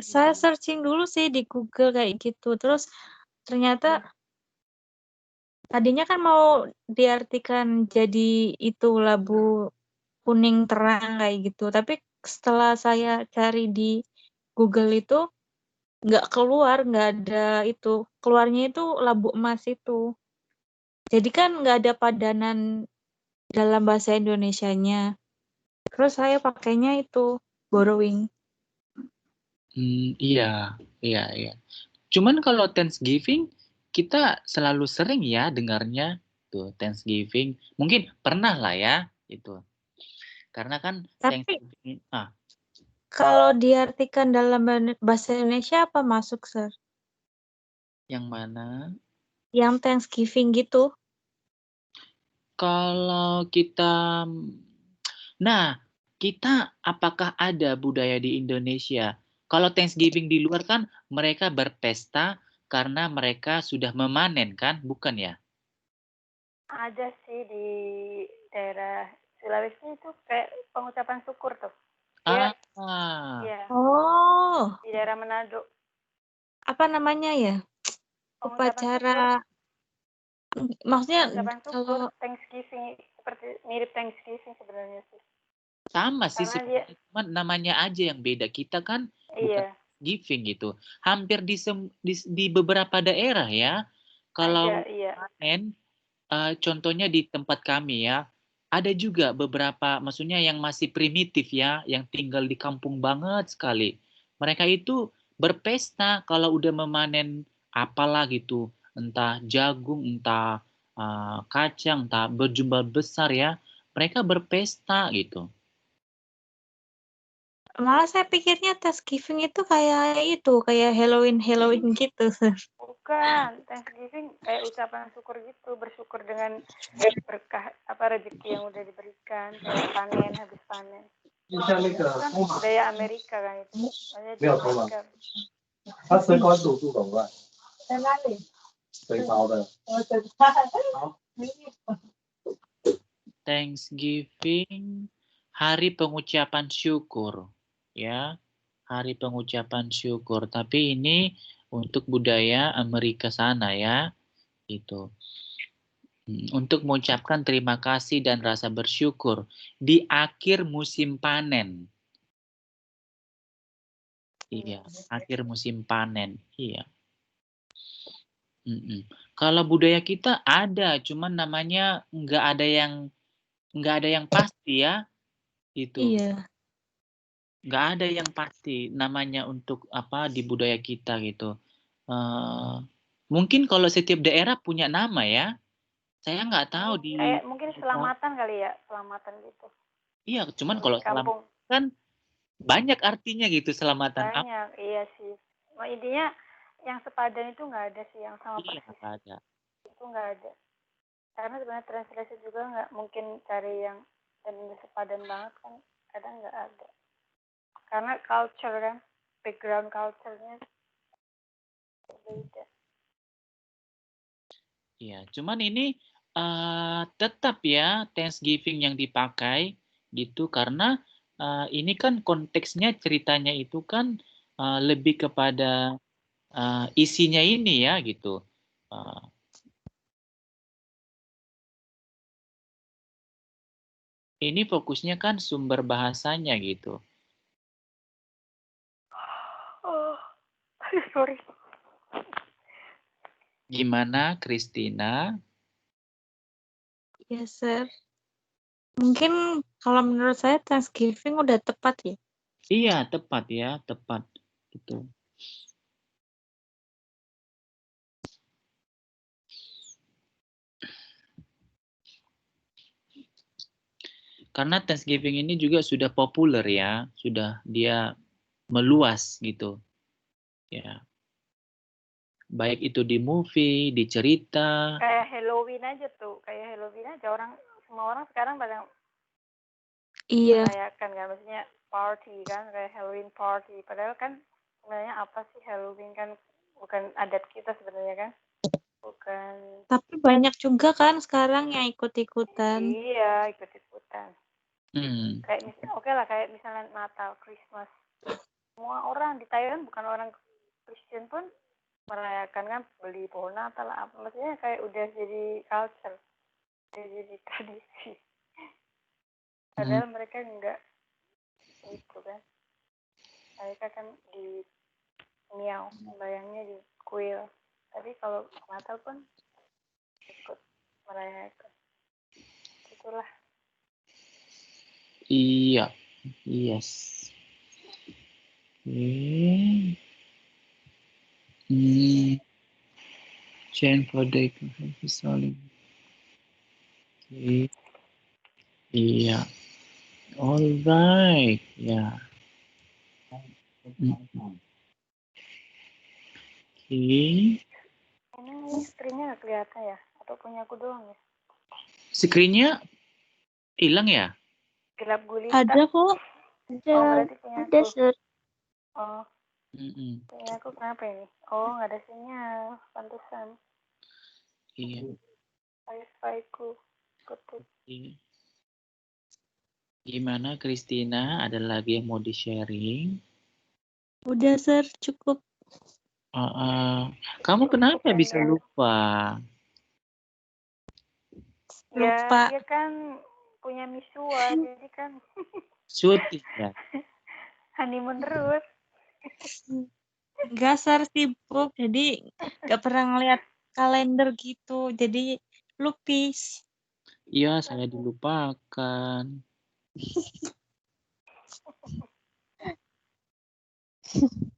Saya searching dulu sih di Google kayak gitu. Terus ternyata tadinya kan mau diartikan jadi itu labu kuning terang kayak gitu. Tapi setelah saya cari di Google itu nggak keluar, nggak ada itu. Keluarnya itu labu emas itu. Jadi kan nggak ada padanan dalam bahasa Indonesianya. Terus saya pakainya itu borrowing. Iya, iya, iya. Cuman kalau Thanksgiving kita selalu sering ya dengarnya tuh Thanksgiving. Mungkin pernah lah ya itu. Karena kan Tapi Thanksgiving. kalau diartikan dalam bahasa Indonesia apa masuk, Sir? Yang mana? Yang Thanksgiving gitu. Kalau kita, nah kita apakah ada budaya di Indonesia? Kalau Thanksgiving di luar kan mereka berpesta karena mereka sudah memanen kan, bukan ya? Ada sih di daerah Sulawesi itu kayak pengucapan syukur tuh. Dia, ya, Oh, di daerah Manado. apa namanya ya? Upacara. Maksudnya Pengucapan syukur, kalau Thanksgiving, seperti mirip Thanksgiving sebenarnya sih. Sama sih Karena sebenarnya, cuman namanya aja yang beda. Kita kan bukan iya, Thanksgiving gitu. Hampir di beberapa daerah ya. Kalau ada, iya. panen, contohnya di tempat kami ya, ada juga beberapa, maksudnya yang masih primitif ya, yang tinggal di kampung banget sekali. Mereka itu berpesta kalau udah memanen apalah gitu. entah jagung, entah kacang, entah berjumlah besar ya, mereka berpesta gitu. Malah saya pikirnya Thanksgiving itu kayak Halloween gitu. Bukan, Thanksgiving kayak ucapan syukur gitu, bersyukur dengan berkah rezeki yang udah diberikan, kayak panen habis panen. Itu kan budaya Amerika kan itu. Makanya di Amerika. 它身高度数懂不懂？在哪里？最高的。Thanksgiving, hari pengucapan syukur, ya, hari pengucapan syukur. Tapi ini untuk budaya Amerika sana ya, itu. Untuk mengucapkan terima kasih dan rasa bersyukur di akhir musim panen. Iya, akhir musim panen. Iya. Kalau budaya kita ada, cuman namanya nggak ada yang pasti ya, itu. Iya. Nggak ada yang pasti namanya untuk apa di budaya kita gitu. Mungkin kalau setiap daerah punya nama ya. Saya nggak tahu di Kayak mungkin selamatan kali ya, selamatan gitu. Iya, cuman kalau Kampung. selamatan kan banyak artinya gitu selamatan. Banyak, iya sih. Nah, intinya yang sepadan itu nggak ada sih, yang sama Iya, persis. nggak ada. Itu nggak ada. Karena sebenarnya translasi juga nggak mungkin cari yang dan sepadan banget kan, kadang nggak ada. Karena culture kan, background culture-nya berbeda. Iya, cuman ini tetap ya Thanksgiving yang dipakai gitu karena ini kan konteksnya ceritanya itu kan lebih kepada isinya ini ya gitu. Ini fokusnya kan sumber bahasanya gitu. Oh, sorry. Gimana, Christina? Yes, sir. Mungkin kalau menurut saya Thanksgiving udah tepat ya. Iya, tepat ya, tepat. Gitu. Karena Thanksgiving ini juga sudah populer ya, sudah dia meluas gitu. Ya. Baik itu di movie, di cerita. Kayak Halloween aja tuh, semua orang sekarang pada merayakan kan, maksudnya party kan, kayak Halloween party. Padahal kan sebenarnya apa sih Halloween kan bukan adat kita sebenarnya kan, bukan. Tapi banyak juga kan sekarang yang ikut-ikutan. Iya, ikut-ikutan. Kayak kayak misalnya Natal, Christmas. Semua orang di Thailand bukan orang Kristen pun merayakan kan, beli pohon Natal apa, maksudnya kayak udah jadi culture, jadi tradisi. Padahal mereka enggak itu kan, mereka kan di miau, bayangnya di kuil. Tapi kalau Natal pun ikut merayakan. Itulah. Iya, yes. Change for the solid. Iya. Alright, ya. Ini screen-nya nggak kelihatan ya? Atau punya aku doang ya? Screen-nya hilang ya? Gelap gulita. Ada kok. Oh, berarti punya Ada, aku. Sir. Oh. Punya aku kenapa ini? Oh, nggak ada sinyal. Pantesan. Iya. Wifi-ku tutup. Gimana, Christina? Ada lagi yang mau di-sharing? Udah, Sir. Cukup. Kamu kenapa bisa lupa? Lupa. Ya, dia kan punya misua, jadi kan Syuting ya? honeymoon terus. Enggak, Sir, sibuk. Jadi gak pernah ngeliat kalender gitu. Jadi lupis. Iya, saya dilupakan.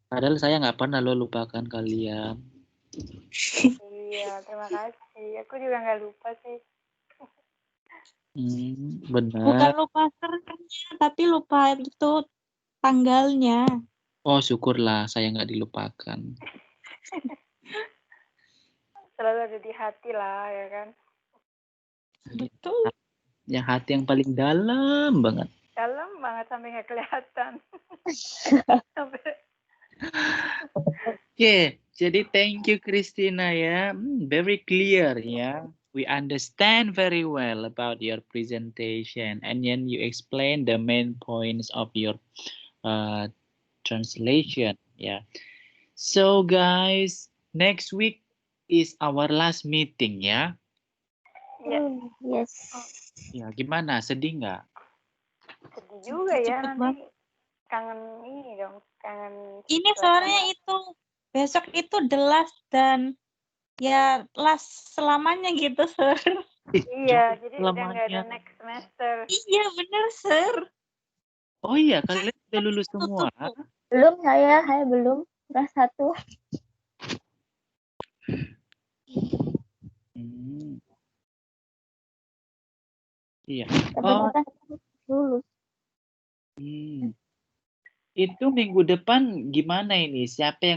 Padahal saya nggak pernah lupakan kalian. Iya, terima kasih. Aku juga nggak lupa sih. Bukan Benar. lupa servernya, tapi lupa itu tanggalnya. Oh, syukurlah saya nggak dilupakan. Selalu ada di hati lah, ya kan? Betul. Yang hati yang paling dalam banget. Dalam banget sampai nggak kelihatan. Sampai Oke, jadi thank you Christina ya. Very clear ya. We understand very well about your presentation and then you explain the main points of your translation ya. So guys, next week is our last meeting ya. ya, Yes. Ya, gimana? Sedih nggak? sedih juga ya Cepet nanti. banget. Kangen ini dong, kangen Ini suasana. soalnya itu besok itu the last dan ya last selamanya gitu, Sir. Iya, jadi udah nggak ada Selamanya. next semester. Iya, bener, Sir. Oh iya, kalian udah lulus semua. Belum saya belum kelas 1. Hmm. Iya. Kebanyakan lulus. Itu minggu depan gimana ini? Siapa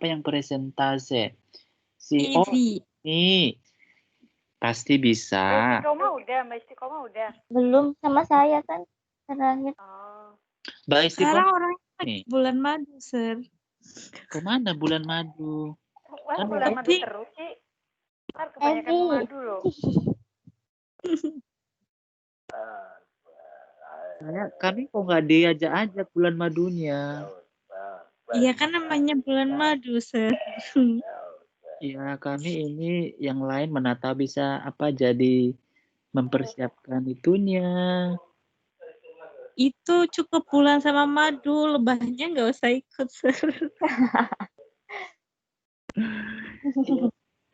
yang presentase? Oh, Easy. ini pasti bisa. Mbak Istiqomah udah. Belum sama saya kan terakhir. Oh. Mbak Sekarang Istiqomah orangnya lagi nih. bulan madu, Sir. Kemana bulan madu? Wah, Kan bulan madu Evi. terus sih. Ntar kebanyakan Evi. madu loh. Kami kok nggak diajak-ajak bulan madunya? Iya kan namanya bulan madu, Sir. Ya, kami ini yang lain menata bisa apa jadi mempersiapkan itunya. Itu cukup bulan sama madu, lebahnya nggak usah ikut, Sir.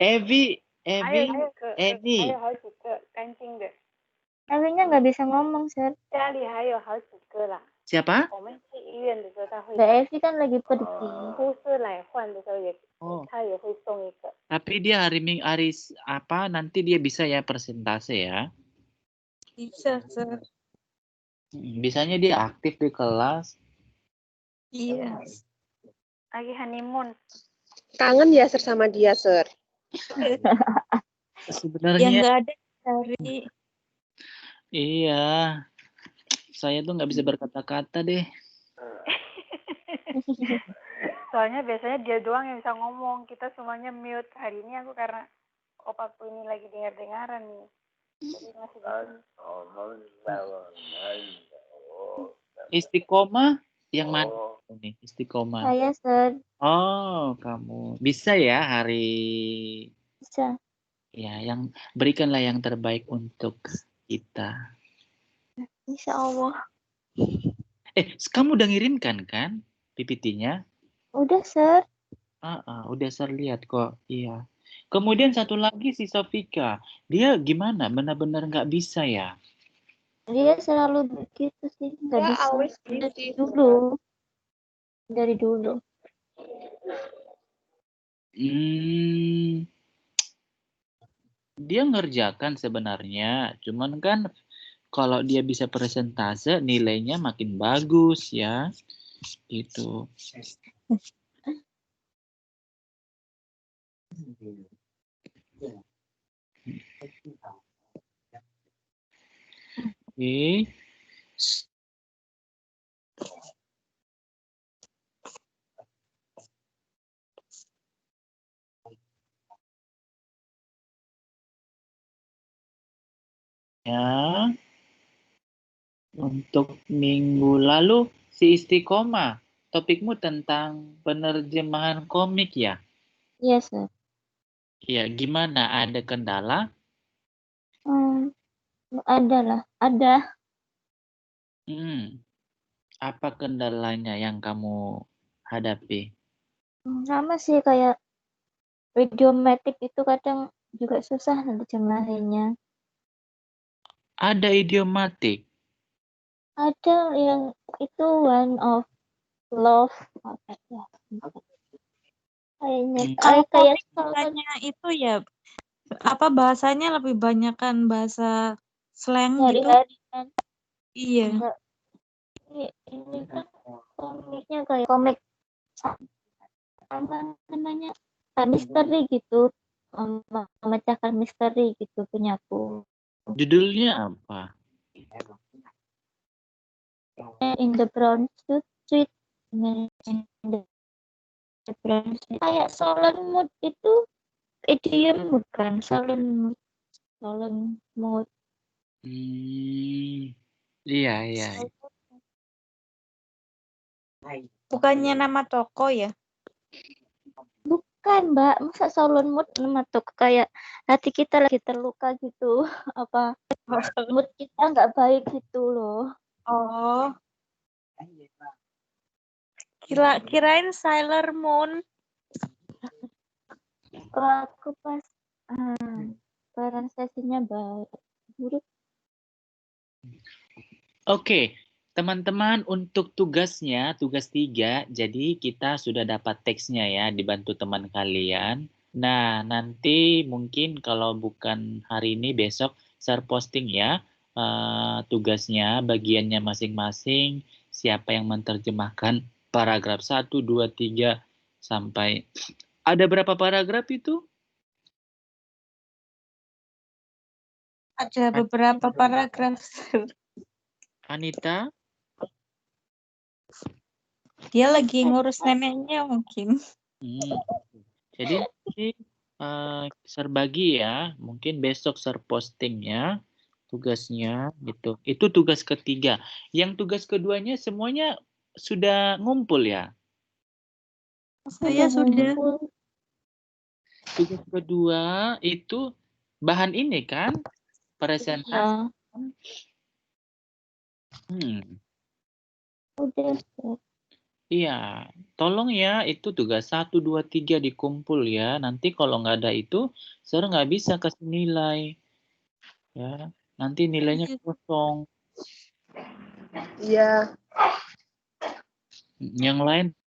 Evi, Ayo ke kancing deh. Evinya nggak bisa ngomong, Sir. 家里还有好几个啦。 siapa? 我们去医院的时候他会 Mbak Evi kan lagi pergi. 护士来换的时候也 Oh, 他也会送一个。 tapi dia hari apa nanti dia bisa ya persentase ya? Bisa, Sir. Bisanya dia aktif di kelas. Iya. Lagi honeymoon. Kangen ya Sir sama dia, Sir. Yang Sebenarnya nggak ada cari. iya. Saya tuh nggak bisa berkata-kata deh. Soalnya biasanya dia doang yang bisa ngomong. Kita semuanya mute. Hari ini aku karena opaku ini lagi dengar-dengaran nih. Jadi masih Istiqomah yang mana nih? Istiqomah. Saya, Sir. Oh, kamu bisa ya hari Bisa. ya yang berikanlah yang terbaik untuk kita. Insya Allah. Kamu udah ngirimkan kan PPT-nya? Udah, Sir. Udah saya lihat kok. Iya. Kemudian satu lagi si Sofika, dia gimana? Benar-benar nggak bisa ya? Dia selalu begitu sih. Nggak Dia bisa. always Dari busy. dulu. Dari dulu. Dia ngerjakan sebenarnya, cuman kan kalau dia bisa presentase nilainya makin bagus ya. Gitu. Oke. Ya. Untuk minggu lalu si Istiqomah, topikmu tentang penerjemahan komik ya? Iya, Sir. Iya, gimana? Ada kendala? Ada lah. Ada. Apa kendalanya yang kamu hadapi? Sama sih kayak Idiomatic itu kadang juga susah nerjemahinnya. Ada idiomatik. Ada yang itu one of love. Kayaknya Kalau kayak komik soal bukannya itu ya, apa bahasanya lebih banyak kan bahasa slang gitu? hari-hari kan. Iya. Enggak. Ini kan komiknya kayak komik apa namanya misteri gitu, memecahkan misteri gitu punyaku. Judulnya apa? In the brown suit, in the brown suit. Kayak solemn mood itu idiom bukan solemn mood. Iya, iya. Bukannya nama toko ya? Bukan, Mbak. Masa solemn mood nama tuh kayak hati kita lagi terluka gitu. Apa mood kita nggak baik gitu loh. Oh, kirain Sailor Moon. Kalau aku pas pronunciasinya buruk. Oke, teman-teman, untuk tugasnya, tugas 3, jadi kita sudah dapat teksnya ya, dibantu teman kalian. Nah, nanti mungkin kalau bukan hari ini, besok share posting ya, tugasnya, bagiannya masing-masing, siapa yang menerjemahkan paragraf 1, 2, 3, sampai... Ada berapa paragraf itu? Ada beberapa paragraf. Anita? Dia lagi ngurus neneknya mungkin. Jadi share bagi ya, mungkin besok share posting ya tugasnya gitu. Itu tugas ketiga. Yang tugas keduanya semuanya sudah ngumpul ya. Saya sudah. Tugas kedua itu bahan ini kan presentasi. Udah. Iya, tolong ya itu tugas 1, 2, 3 dikumpul ya. Nanti kalau nggak ada itu, Sir nggak bisa kasih nilai. Ya, nanti nilainya kosong. Iya. Yang lain